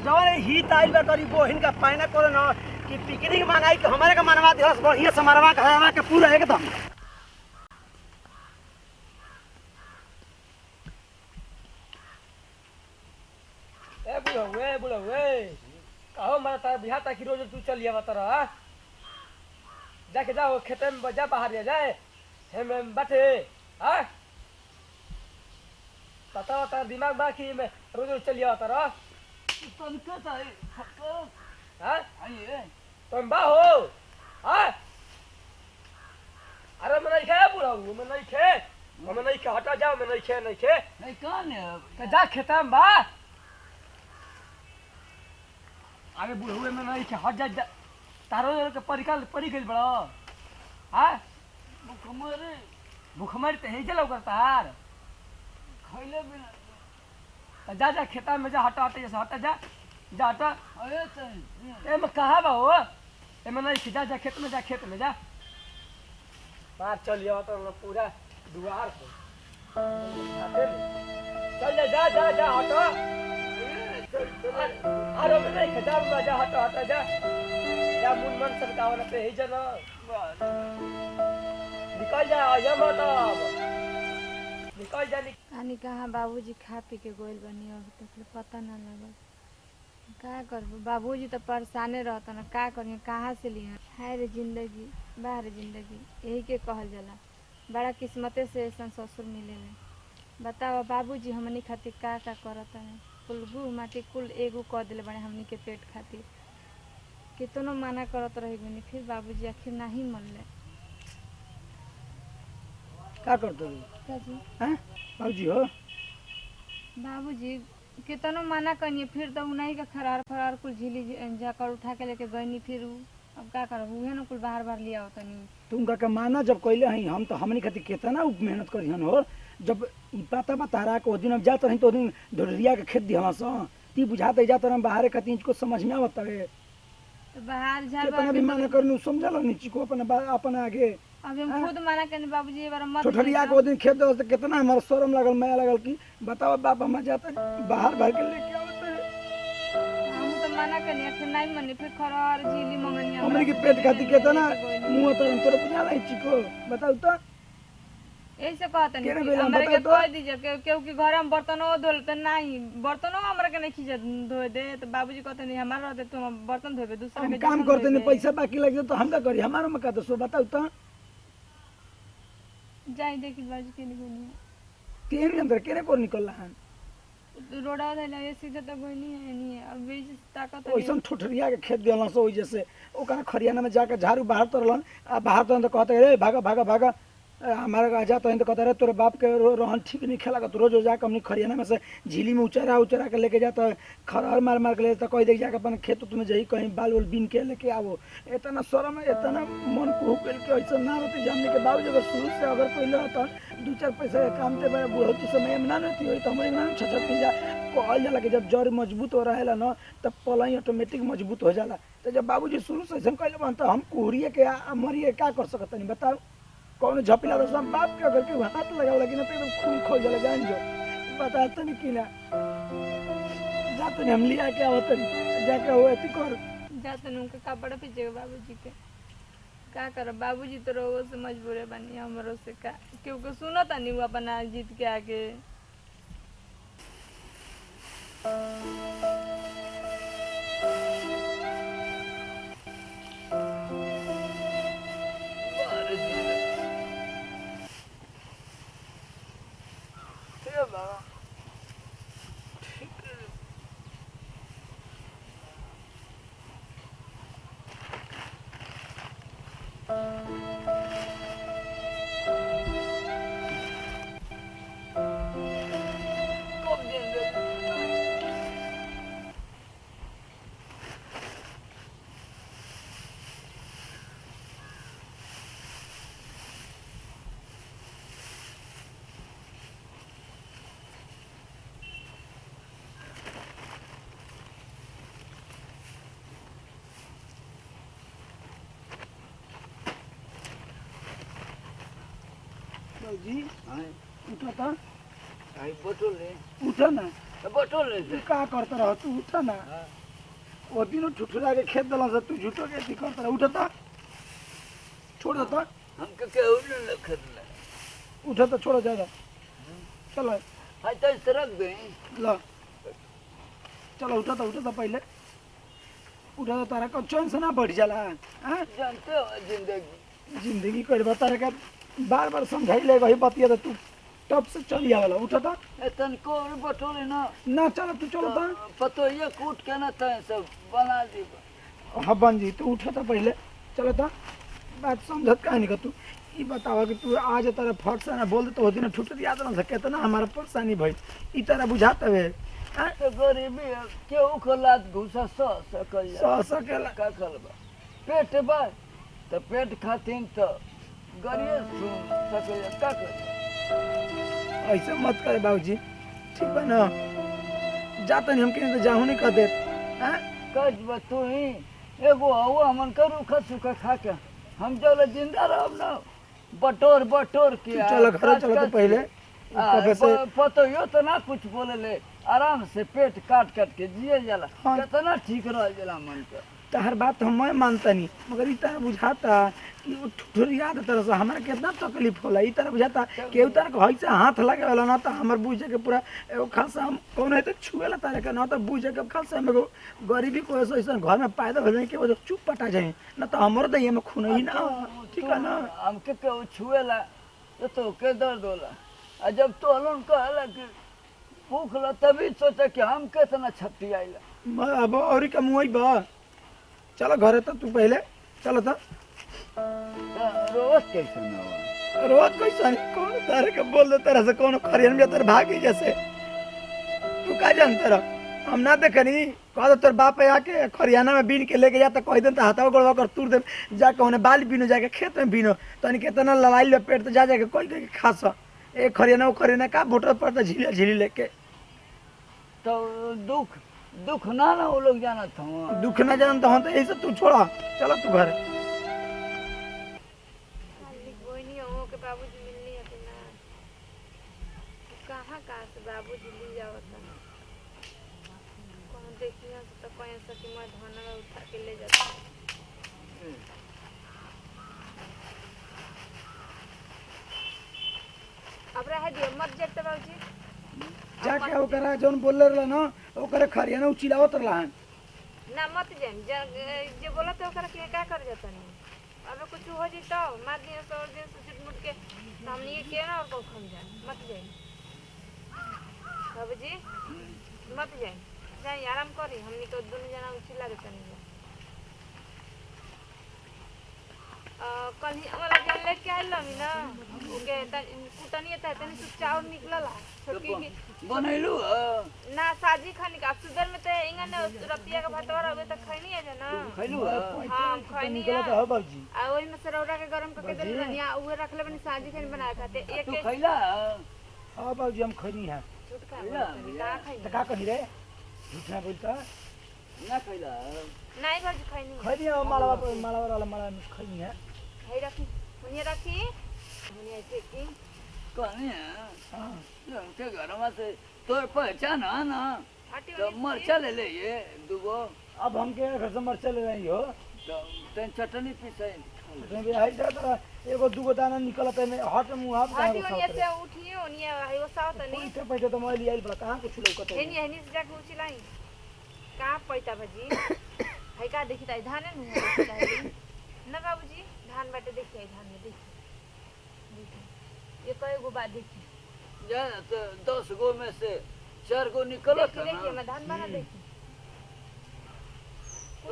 जवान ही ताइल बा करी बोहिन का पाइना करे ना कि पिकनिक मंगाई के हमारे का मनवा दिवस बढ़िया से मरवा के पूरा एकदम ए बुढ़वे कहो मारा तार बिहार तक रोज तू चल लिया तारा जाके जाओ खेते में जा बाहर ले जाए हम बैठे हां पता तार दिमाग बाकी में रोज चल लिया तारा तन का ताई हां आइए तुम बा हो हां अरे मैं नहीं खे बुढ़ऊ मैं नहीं खे हटा जाओ मैं नहीं खे नहीं कौन है तो जा खेते में बा अरे बुढ़वे में नहीं खे हट जा तारो के परी गइल बड़ा हां भूखमर ते हे जलो करता हार खइले बिना तो जा खेता में जा हटा जैसे हटा जा हटा अरे ए मैं कहां बा हो ए मैं नहीं जा खेत में जा बाहर चल जाओ तो पूरा दुआर पे चल जा हटा अरे मैं नहीं खजा में जा हटा जा मन सरकावन पे ही जना निकल जा या मत निकल जा आनी कहाँ बाबूजी खा पी के गोइल बनी अभी तक पता ना लगल का करबो बाबूजी तो परेशाने रहता ना का करिए कहाँ से लिए हाय रे जिंदगी बाहर जिंदगी यही के कहल जाला बड़ा किस्मते से ऐसा ससुर मिले बताओ बाबूजी हमनी खातिर का करत है कुल गुह माटी कुल एगो कह दिले बड़े हमनी के पेट खातिर कितनो मना करत रही बनी फिर बाबूजी आखिर नहीं मनले का करते हो काजी हैं बाबूजी हो बाबूजी कितनो मना करिए फिर तो उन्हीं का खरार फरार कुल झीली जाकर उठा के लेके गईनी फिर अब का करब उहे न कुल बाहर बाहर लिया होतनी तुमका के माना जब कहले हई हम तो हमनी खातिर कितना मेहनत करिहन हो जब ई पता बता को दिन अब जात रही तो दिन ढोरिया के खेत दिहवा स ती बुझाते जात रह बाहर खातिर को समझ में आवत है तो बाहर झाड़ कितना भी माना करनु समझल नीची को अपन आगे अब हम खुद मना करनी बाबूजी ये बार मत ठठरिया को दिन खेत दे कितना हमारा शर्म लागल माया लागल कि बताओ बाप हम जाता बाहर भर के लेके आवत है हम तो मना करनी आखिर नहीं मनी फिर खरार झीली मंगनी हमरे के पेट खातिर कितना मुंह तर तोर बुझा लाई चिको बताओ तो ऐसे कहते केना नहीं बेला हमरा के बताओ तो? कह दीजिए क्योंकि घर में बर्तनों धोल तो नहीं बर्तनों हमरा के नहीं खींचे धोए दे तो बाबूजी कहते नहीं हमारा रहते तुम बर्तन धोबे दूसरा हम के काम जैसन करते नहीं धोबे। पैसा बाकी लग जाए तो हम का करी हमारा में का तो सो बताओ तो जाई देखी बाबूजी के नहीं तेरे अंदर केने को निकल हन रोड़ा धैला ये सीधे तो कोई नहीं है अब बीच ताकत है ओइसन ठठरिया के खेत देलन सो ओइ जैसे ओकरा खरियाना में जाके झाड़ू बाहर तरलन आ बाहर तो कहते रे भागा भागा भागा हमारा आजा तो कहता रहे तोरे बाप के रोहन ठीक नहीं खेला तो रोज जाके अपनी खरियाना में से झीली में उचरा उचरा के लेके जाता है खरहर मार मार के ले तो कह दे जाके अपन खेत तुम्हें जही कहीं बाल वाल बीन के लेके आवो इतना शर्म है इतना मन को के ऐसा ना रहती जानने के बावजूद अगर शुरू से अगर पहले रहता दो चार पैसा के काम ते बुढ़ौती समय में ना रहती हो तो हमारे नाम छछत जा कहल जाला कि जब जड़ मजबूत हो रहेला ना तब पलाई ऑटोमेटिक मजबूत हो जाला तो जब बाबूजी शुरू से ऐसा कहले बन तो हम कुहरिए के मरिए क्या कर सकत नहीं बताओ कौन झपिला तो सब बाप के अगर के हाथ लगा लगी ना तो एकदम खून खोल जाला जान जो बताता नहीं कि ना जाते नहीं हम लिया क्या होता नहीं जाके हो ऐसी कर जाते उनके कपड़ा पीछे बाबूजी के का कर बाबूजी तो रोगों से मजबूर है बनी हमरों से का क्योंकि सुनो था नहीं वो अपना जीत के आगे जी उठा था आई बटोल ले उठा ना बटोल ले तू का करता रह तू उठा ना वो दिन ठुठुरा के खेत दला से तू झूठो के ती करता रह उठा था छोड़ देता हमके केहू न लखरला उठा तो छोड़ ज्यादा चलो हाय तो सरक दे ला चलो उठा तो पहले उठा तो तारा को चैन से ना बढ़ जाला हाँ जानते हो जिंदगी जिंदगी कोई बता रहा बार बार समझाई ले वही बतिया तो तू तब से चली आवेला उठा था एतन को बटोले ना चलो तू चलो था पतो ये कूट के ना तय सब बना दी हाँ बन जी तू उठा था पहले चलो था बात समझत कहानी का तू ये बतावा कि तू आज तारा फट से ना बोल दे तो होती ना ठुठर याद ना सके तो ना हमारा परेशानी भाई ई तरह बुझाता है तो गरीबी है, केहू खलात घुसा सकल सह सकेला का खलबा पेट बा तो पेट खातिन तो गरिए सुन सकल का कर ऐसे मत करे बाबूजी ठीक बा ना जाता नहीं हम कहीं तो जाहू नहीं कर दे कज बा तू ही एगो हवा हमन करू खसुका खा के हम चलो जिंदा रहब ना बटोर बटोर के चलो घर चलो तो पहले कबे से पतो यो तो ना कुछ बोले ले आराम से पेट काट काट के जिए जाला हाँ। कितना ठीक रह जाला मन का तहर बात हम मैं मानता नहीं मगर ई तरह बुझाता कि वो ठुठुर याद तरह से हमारा कितना तकलीफ होला ई तरह बुझाता कि उ तरह के से हाथ लगे वाला ना तो हमर बुझे के पूरा एगो खासा हम कौन है तो छुएला तारे का ना तो बुझे के खासा हम एगो गरीबी को ऐसा घर में पैदा हो जाए कि वो चुप पटा जाए ना तो हमर दहिया में खून ही ना ठीक है ना हमके के छुएला तो के दर्द होला और जब तो अलोन कहला कि भूख ल तभी सोचा कि हम कितना छपटी आइला। अब और का मुंह बा चलो घरे तो तू पहले चलो तो रोज कैसे न हुआ? रोज कैसा नहीं कौन तारे के बोल दे तरह से कौन खरियन में तेरे भागी जैसे तू का जानता रह हम ना देखनी कह दो तोर बाप आके खरियाना में बीन के लेके जा तो कह दे तो हाथवा गोड़वा कर तूर दे जाके उन्हें बाल बीनो जाके खेत में बीनो तनी कितना लड़ाई ले पेट तो जा जाके कोई के खास एक खरियाना का भोटर पड़ता झीली झीली लेके तो दुख दुख ना ना वो लोग जाना था दुख ना जानता हूँ तो यही से तू छोड़ा चलो तू घर कोई नहीं हो के बाबूजी मिलनी है ना कहाँ से बाबूजी ले जावत है कौन देखिए तो कोई ऐसा कि मैं धनवा उठा के ले जाता अब रह दियो मत जते बाबूजी जाके ओकरा जौन बोल रहा ना ओकरे खरियाना उचिलावत रहा ना मत जान जे बोला तो ओकरा के का कर जाता नहीं अब कुछ हो जी तो मार दिए सौ दिन से चिटमुट के हमनी के ना और को खम जाए मत जाए बाबूजी मत जाए जाए आराम करी हमनी तो दोनों जना उचिला देता नहीं कल ही हमारा जान लेके आइल लमी ना ओके कुटनी था तनी से चावल निकलला छोटकी की बनैलू ना साजी खानी का सुबह में तो इंगन रतिया का भात वाला तक खैनी है ना खैलू हां खैनी निकला तो है बाबूजी आ ओही में सरौरा के गरम करके दे रनिया उहे रखले बनी साजी खानी बनाए खाते एक तू खैला हां बाबूजी हम खैनी है छुटका का खाई तो का कही रे झूठ ना बोलता ना खैला नहीं बाबूजी खैनी खैनी है माला वाला माला में खैनी है है रखी मुनिया रखी मुनिया ऐसे की कहनी है उनके घर में से तोर पहचान है ना हटी तो मरचा ले ले ये दुगो अब हम के घर से मरचा ले रही हो तो तेन चटनी पीसे मैं भी हाई जाता एगो दूगो दाना निकलत है हट मुंह हाथ हटी मुनिया से उठिए मुनिया है वो साथ नहीं पैसे पैसे तो मैं ले आइल बड़ा कहां कुछ लौकत है हेनी हेनी से जाके उचिलाई का पैता भजी है का देखी ताई धान न ना बाबूजी धान बाटे देखिए धान में देखिए ये कई गो बात देखिए जाना तो 10 गो में से 4 गो निकलत है देखिए ना मैं धान बना देखिए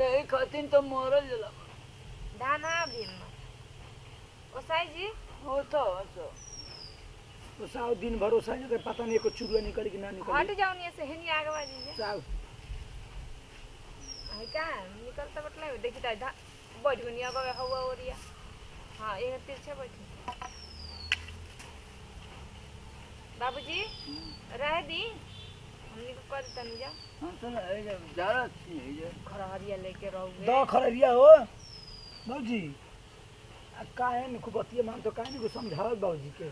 यही खातिर तो मरल जला धान आ भी ओसाई जी होता तो साव दिन भर ओसा के पता नहीं को चुरुआ निकली कि ना निकली हट जाओ नहीं से हेनी आगे बाजी साव है का निकलता बटले देखी ताई धा बैठ गुनिया को हवा ओरिया हां एक तिरछे बैठी बाबूजी रह दी हमनी को कर तनी जा हम तो जा छी ये खरहरिया लेके रहोगे द खररिया हो बाबूजी काहे न खूब बतिया मान तो काहे न को समझावत बाबूजी के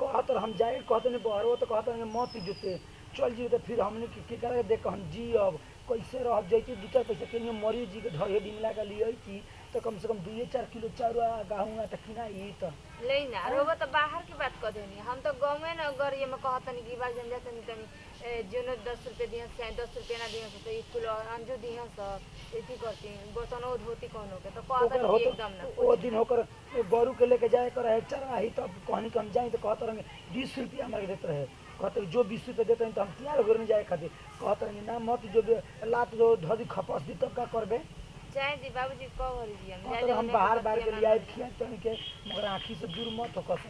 कहत हम जाए कहत ने बहरो तो कहत ने मत जुते चल जी तो फिर हमने के करे देख हम जी अब कैसे रह जैती दू चार पैसा के मरी जी के ढहे डिमला के लिए थी तो कम से कम 2-4 किलो चाउर गहूं त किना ई त ले ना रोबो तो बाहर की बात कर देनी हम तो गांव में ना गरिए में कहतनी की बात जन जातनी तनी जोनो 10 रुपए दिया से 10 रुपए ना दिया से तो स्कूल अंजू दिया से एथी करती बर्तनो धोती कोनो के तो कहत एकदम ना ओ दिन होकर गरु के लेके जाए कर है चराही तब कहनी कम जाए तो कहत रंगे 20 रुपया हमरा के देते रहे कहते जो 20 रुपये देते हैं तो हम तैयार हो जाए खातिर कहते रंगे ना मत जो लात जो धरी खपस दी तब का करबे चाहे दी बाबूजी को भरी जी मतलब हम बाहर के लिए आए खिया तन के मगर आँखी से दूर मत हो कस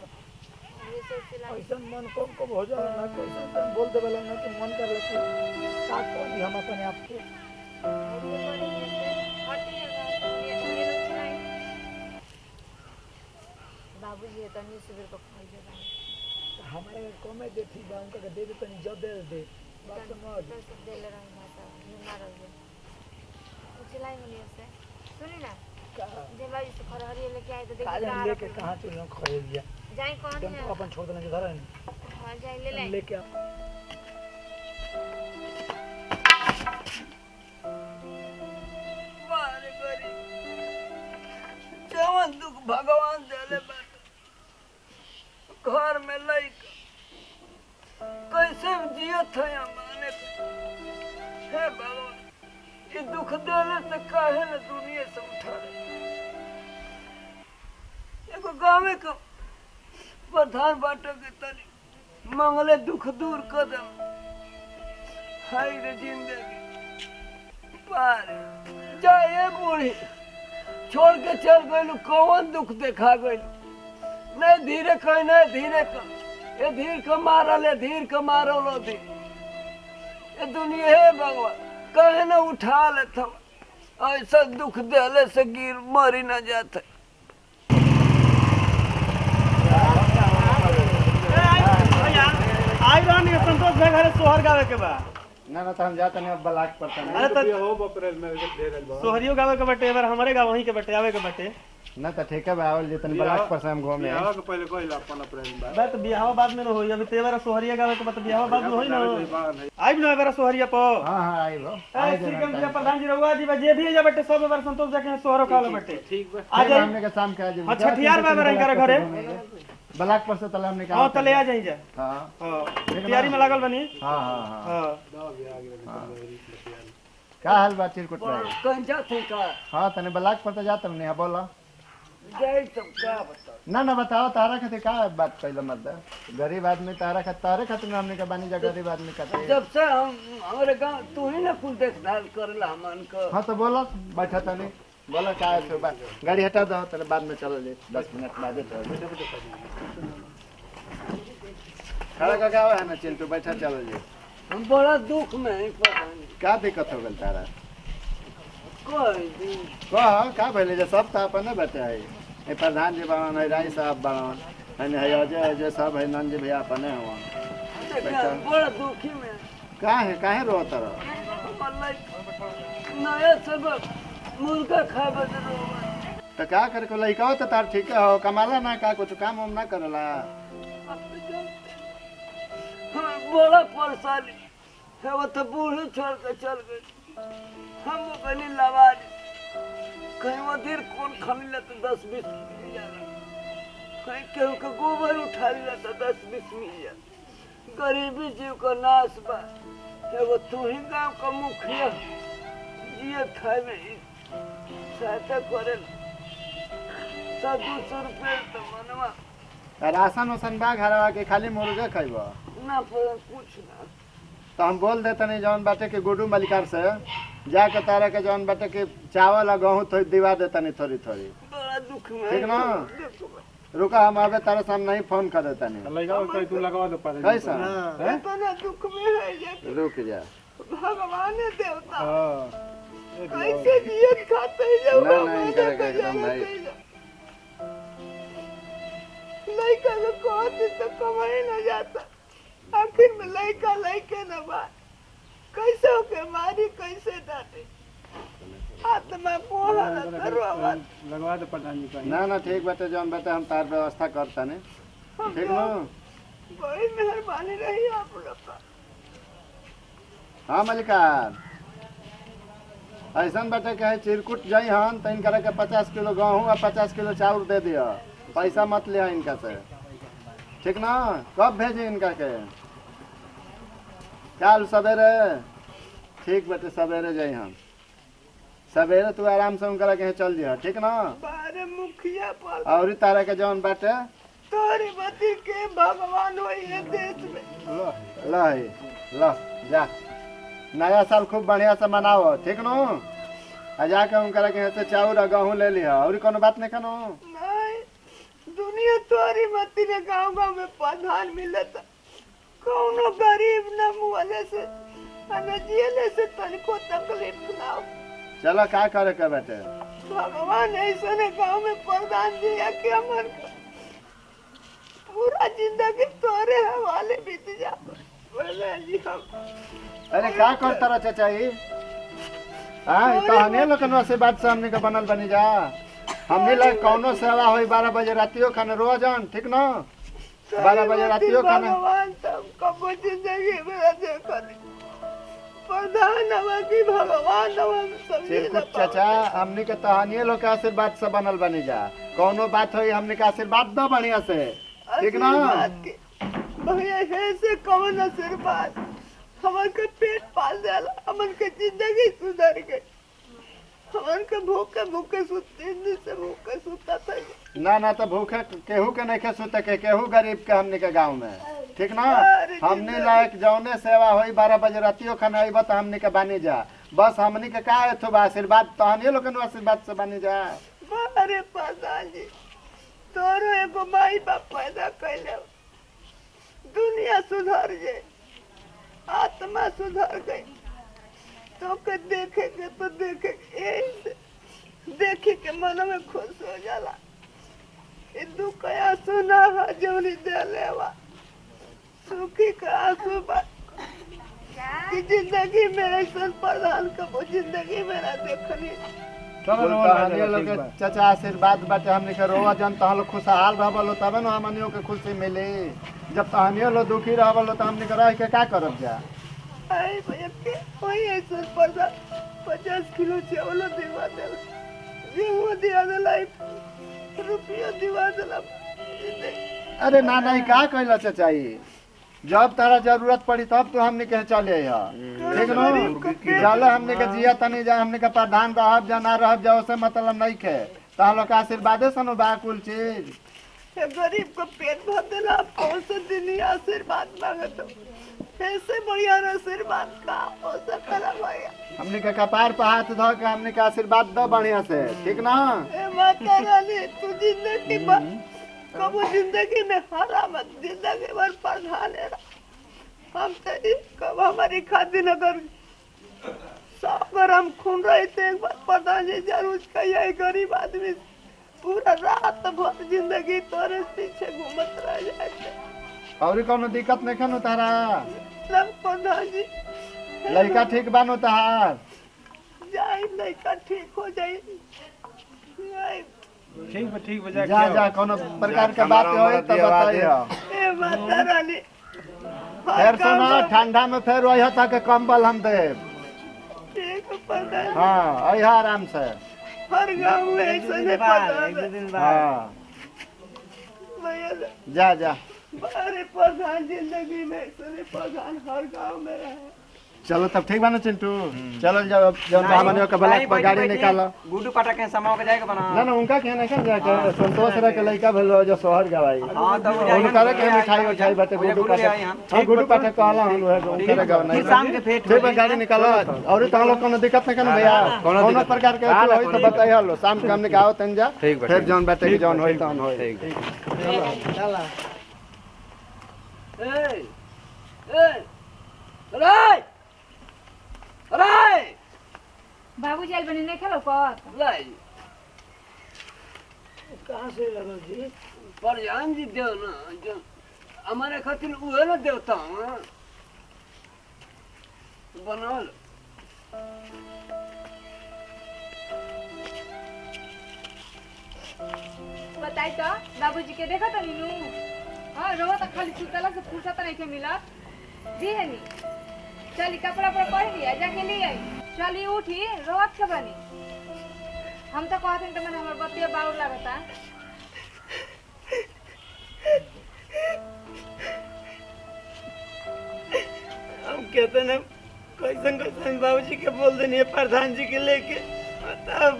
ये सोच ला ऐसा मन को हो जाए ना कोई ऐसा बोल दे वाला ना कि मन कर लेते का कर दी हम अपने आप के बाबूजी तो नहीं सुबह को खाई दे हमारे कमे देती बा उनका के दे दे तनी जब दे बात मत सब दे ले रंग भाता बीमार हो गया उचलाई मुनिया से सुनी ना जे बाजी से खरहरी लेके आए तो देखिए काले लेके कहां चलो खरीद लिया जाए कौन तुम है तो अपन छोड़ देना के घर है हां जाए ले ले लेके आ बारे गरी जवन दुख भगवान देले बात घर में लइक कैसे जियत है माने हे भगवान ये दुख देले से काहे न दुनिया से उठा ले एगो गाँव के प्रधान बाटो के तनी मंगले दुख दूर कदम हाय रे जिंदगी पार जाए बूढ़ी छोड़ के चल गइलू कौन दुख देखा गइलू नहीं धीरे कह नहीं धीरे कह ये धीर के मारल है धीर के मारल धीर ये दुनिया है भगवान कहे न उठा ले थम ऐसा दुख देले से गिर मरी न जाते आई रहनी संतोष भाई घरे सोहर गावे के बा ना तो हम जाते नहीं अब ब्लाक पड़ता नहीं अरे तो सोहरियो गावे के बटे बार हमारे गाँव वहीं के बटे आवे के बटे ना तो ठीक है भाई जितने ब्लाक पर से हम घूमे पहले कोई अपन अप्रैल बा तो बियाह बाद में न होई अभी तेरा सोहरिया गावे के बता बियाह बाद में होई ना आई भी ना बार सोहरिया पो हां हां आई बो ए सीएम जी प्रधान जी रहुआ जी जे भी जा बटे सब बार संतोष जाके सोहरो खाले बटे ठीक बा आ जाए हमने के शाम के आज हां छठियार बाबा रही करे घरे ब्लाक पर से तले हमने कहा हां तले आ जाई जा हां हां तैयारी में लागल बनी हां हां हां हां का हाल बा चिरकुट भाई कहीं जाते का हां तने ब्लाक पर तो जात नहीं बोला जाए तुम क्या बता ना बताओ तारा खातिर का बात पहले मत गरीब आदमी तारा खातिर तारे खातिर हमने के बानी जा गरीब आदमी खातिर जब से हम हमारे गांव तू ही ना कुल देखभाल करेला हमन को हां तो बोलो बैठा तनी बोलो का है बात गाड़ी हटा दो तेरे बाद में चलो ले 10 मिनट बाद खड़ा का गाँव है ना चिंटू बैठा चलो जी हम बड़ा दुख में है पता नहीं का दिक्कत हो गल तारा कोई दिन का भले जे सब तो अपने बैठे है ए प्रधान जी बावन है राय साहब बावन है अजय सब है नंद जी भैया अपने हुआ बड़ा दुखी में काहे रो तारा नया सब मुर्गा खाए बदल तो क्या करे को लइका तो तार ठीक हो कमाला ना का कुछ काम हम ना करला बड़ा परेशानी है वो तो बूढ़ी छोड़ के चल गए हम बनी लवारी कहीं वो देर कौन खाने लेते 10-20 मिल जाना कहीं केहू के गोबर उठा लेता 10-20 मिल जाता गरीबी जीव का नाश बा है वो तू ही गाँव का मुखिया जिए खाए में सहायता करे 100-200 रुपये तो मनवा राशन उसन बा घरवा के खाली मुर्गा खइबो ना कुछ ना तो हम बोल देते नहीं जौन बाटे के गुडू मलिकार से जाके तारा के जौन बाटे के चावल और गेहूं थोड़ी दिवा देता नहीं थोड़ी थोड़ी बड़ा दुख में ठीक ना रुका हम आवे तारा सामने ही फोन कर देता नहीं तू लगवा दो पर कैसा इतना दुख में है ये रुक जा भगवान है देवता कैसे जियत खाते हैं जब ना नहीं करेगा एकदम भाई लड़का को कहते तो कमाई न जाता आखिर में लड़का लड़के न बात कैसे होके मारी कैसे डांटे आत्मा पोहा लगवा दो प्रधान जी का ना ठीक बाटे जौन बाटे हम तार व्यवस्था करता नहीं ठीक ना बड़ी मेहरबानी रही आप लोग का हाँ मलिकार ऐसा बाटे कहे चिरकुट जाई हन तो इनका के 50 किलो गेहूं और 50 किलो चावल दे दिया पैसा मत लिया इनका से ठीक ना कब भेजे इनका के कल सवेरे ठीक बेटे सवेरे जाई हम सवेरे तू आराम से उनका के चल जा ठीक ना बारे मुखिया पर और तारा के जौन बाटे तोरी बती के भगवान होई है देश में ल जा नया साल खूब बढ़िया से मनाओ ठीक नो आ जाके उनका के से चाउर और गेहूं ले लिया और कोनो बात नहीं कनो नहीं दुनिया तोरी मती ने गांव में प्रधान मिलता कौनो गरीब न मुआले से न जियले से तनिको तकलीफ ना हो। चलो का करे के बेटे भगवान ऐसे ने गांव में प्रधान दिया कि हमर पूरा जिंदगी तोरे हवाले बीत जा बोले जी हम अरे का करता रह चाचा ई हां तो हने लोकनवा से बात से हमने के बनल बनी जा हमने लग कौनो सेवा होई 12 बजे रातियो खाने रोजन ठीक ना 12 बजे रातियो खाने भगवान तब कब जिंदगी में देखा प्रधान हवा की भगवान हवा सब चिरकुट चाचा हमने के तहनिए लोग के आशीर्वाद से बनल बनी जा कौनो बात होई हमने के आशीर्वाद दो बढ़िया से ठीक ना भैया ऐसे कौन आशीर्वाद हमर के पेट पाल देला हमन के जिंदगी सुधर गई हमन के भूखे भूखे सुते दिन से भूखे सुता था। ना तो भूखे केहू के नहीं सुते के केहू गरीब के हमने के गांव में ठीक ना। हमने लायक जौने सेवा होई 12 बजे रातियो खाना अइबा त हमने के बानी जा। बस हमने के का एथो आशीर्वाद तहनी लोग के आशीर्वाद से बानी जा। अरे प्रधान जी तोरो एगो माई बाप पैदा कैले दुनिया सुधर जाए आत्मा सुधर गई तो के देखेंगे तो देखे देखे के मन में खुश हो जाला। ये दुख का आंसू ना जौनी दे लेवा सुखी का आंसू बा कि जिंदगी में ऐसा प्रधान कबो जिंदगी में ना देखनी। चाचा आशीर्वाद बाटे हमने के रोवा जन तह लोग खुशहाल रहबलो तबे न हमनियो के खुशी मिली। जब तहनियो लोग दुखी रहबलो त हमने के रह के का करब जा। आई भैया के कोई ऐसा प्रधान 50 किलो चावल दिवा दे गेहूं दिया दे रुपया दिवा दे। अरे ना नहीं का कहला चाचाई जब तारा जरूरत पड़ी तब तो हमने के चले ठीक न। चले हमने के जिया तनी जा हमने के प्रधान रहब जा ना रहब जा उसे मतलब नहीं के ता लोग आशीर्वादे सनो बा कुल चीज। गरीब को पेट भर देना कौन से दिन आशीर्वाद मांगे तो ऐसे बढ़िया आशीर्वाद का हो सकला भैया। हमने के कपार पे हाथ धो के हमने के आशीर्वाद दो बढ़िया से ठीक ना। ए माता रानी तू जिंदगी भर कबो जिंदगी में हारा मत जिंदगी भर प्रधान है। हम तो कब हमारी खातिर अगर 100 ग्राम खून रहे थे एक बार प्रधान जी जरूर कहिए गरीब आदमी पूरा रात भर जिंदगी तोरे पीछे घूमत रह जाते और कोनो दिक्कत नहीं खनो तारा। प्रधान जी लड़का ठीक बानो तहार जाए लड़का ठीक हो जाए ठीक बजा जा जा कोनो प्रकार के बात होई त बताइयो। ए माता रानी फिर सुना ठंडा में फिर वही तक कंबल हम देब। ठीक प्रधान हाँ अइहा आराम से हर गाँव में ऐसे नहीं प्रधान। हाँ भैया जा जा अरे प्रधान जिंदगी में ऐसे नहीं प्रधान हर गाँव में रहे। चलो तब ठीक बा ना चिंटू चलो जब जब हमनियो के ब्लैक पर गाड़ी निकालो। गुड्डू पाटा के समाव के जाएगा बना ना उनका कहना है जाके संतोष रे के लड़का भेलो जो शहर गवाई हां तब उनका रे के मिठाई उठाई बाटे गुड्डू पाटा। हां गुड्डू पाटा कहला हम उनका गवा नहीं शाम के फेट ठीक बा गाड़ी निकालो और तो लोग कोनो दिक्कत नहीं कन भैया कोनो प्रकार के होई तो बताई हलो शाम के हमने गाओ तन जा फिर जौन बाटे के जौन होई तौन होई। चला ए रे अरे बाबूजी आइल बनी नहीं खेलो कर लाई कहाँ से लगल जी प्रधान जी देव ना जो हमारे खातिर उहे ना देवता बनल। बताई तो बाबूजी के देखा तो नीनू हाँ रोवा तो खाली सुतला से फुर्सत नहीं के मिला जी है नी। चली कपड़ा पर पहन लिया जाके ले आई चली उठी रोवत के बनी हम तो कहते हैं मैंने हमारे बतिया बाउर लगता हम कहते ना कैसन कैसन बाबूजी के बोल देनी प्रधान जी के लेके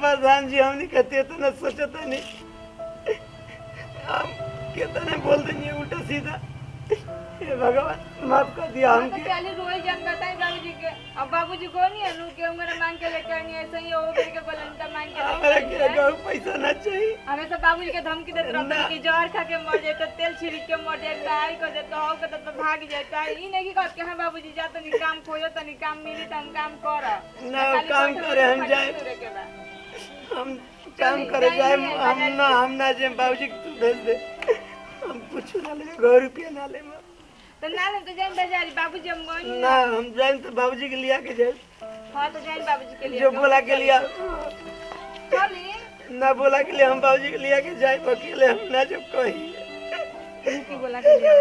प्रधान जी हमने कहते तो ना सोचता नहीं हम कहते ना बोल देनी उल्टा सीधा। हे भगवान माफ कर दिया हम तो चली रोई जन बताई बाबूजी के अब बाबूजी को नहीं है के उम्र मांग के लेके आनी ऐसे ही हो गई के बलंता मांग के हमारे के पैसा ना चाहिए। हमें तो बाबूजी के धमकी देते रहते कि जहर खा के मर जाए तो तेल छिड़क के मर जाए दाई को दे तो हो के तो भाग जाता है ई नहीं कहत के हां बाबूजी जा तो नहीं काम खोजो तो नहीं काम मिली तो हम काम कर ना काम करे हम जाए हम काम करे जाए हम ना जे बाबूजी तू भेज दे हम कुछ ना ले 100 रुपया ना ले तो ना तो जान बाजारी बाबूजी हम गई ना हम जाए तो बाबूजी के लिया के जाए। हां तो जान बाबूजी के लिए जो बोला के लिया चली ना बोला के लिए हम बाबूजी के लिया के जाए अकेले हम ना जब कही की बोला के लिए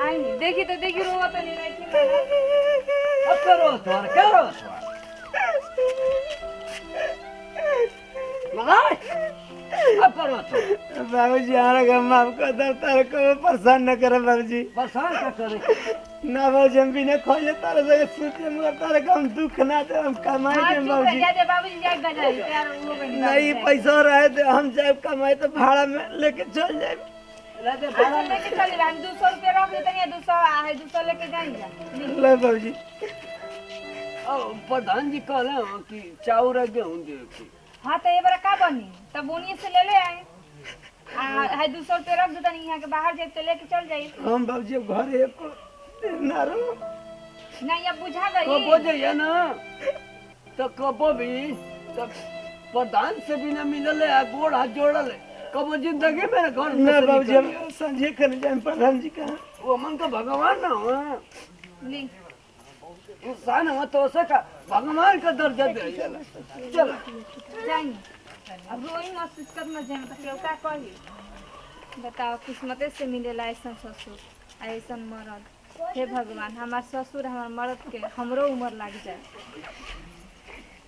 आई देखी तो देखी रोवा तो नहीं रही थी अब करो तो करो लगाए अब करो तो बाबूजी हमारा का माफ कर दो, तारे को परेशान न करे बाबूजी। परेशान क्या करे ना बाबूजी हम भी न खोले तारे से सोचे मगर तारे का हम दुख ना दे, हम कमाई हाँ के चुप बाबूजी। रह जा बाबूजी जाए गजाई यार वो बनी नहीं पैसा रहे तो हम जाए कमाई तो भाड़ा में लेके चल जाए। लेते अच्छा लेके चले हम 200 रुपया रख देते हैं 200 है 200 लेके जाएंगे ले बाबूजी। प्रधान जी कहले हो कि चाउर और गेहूं दे के हाँ तो ये बार का बनी तब उन्हीं से ले आए है 200 रुपया रख देते नहीं यहाँ के बाहर जाए तो लेके चल जाइए हम बाबूजी घर एक ना रहो। नहीं अब बुझा कबो गई जाइए ना तो कबो भी तो प्रधान से भी ना मिलल है गोड़ हाथ जोड़ल है कबो जिंदगी में घर ना बाबूजी हम संजय कर जाए प्रधान जी का। वो मन का भगवान ना हो ली इंसान हो तो उसे का भगवान का दर्जा दे चलो जाएंगे अब रोई महसूस करना चाहिए तो क्यों क्या कही बताओ किस्मते से मिलेला ऐसा ससुर ऐसा मर्द हे भगवान हमार ससुर हमार मर्द के हमरो उम्र लग जाए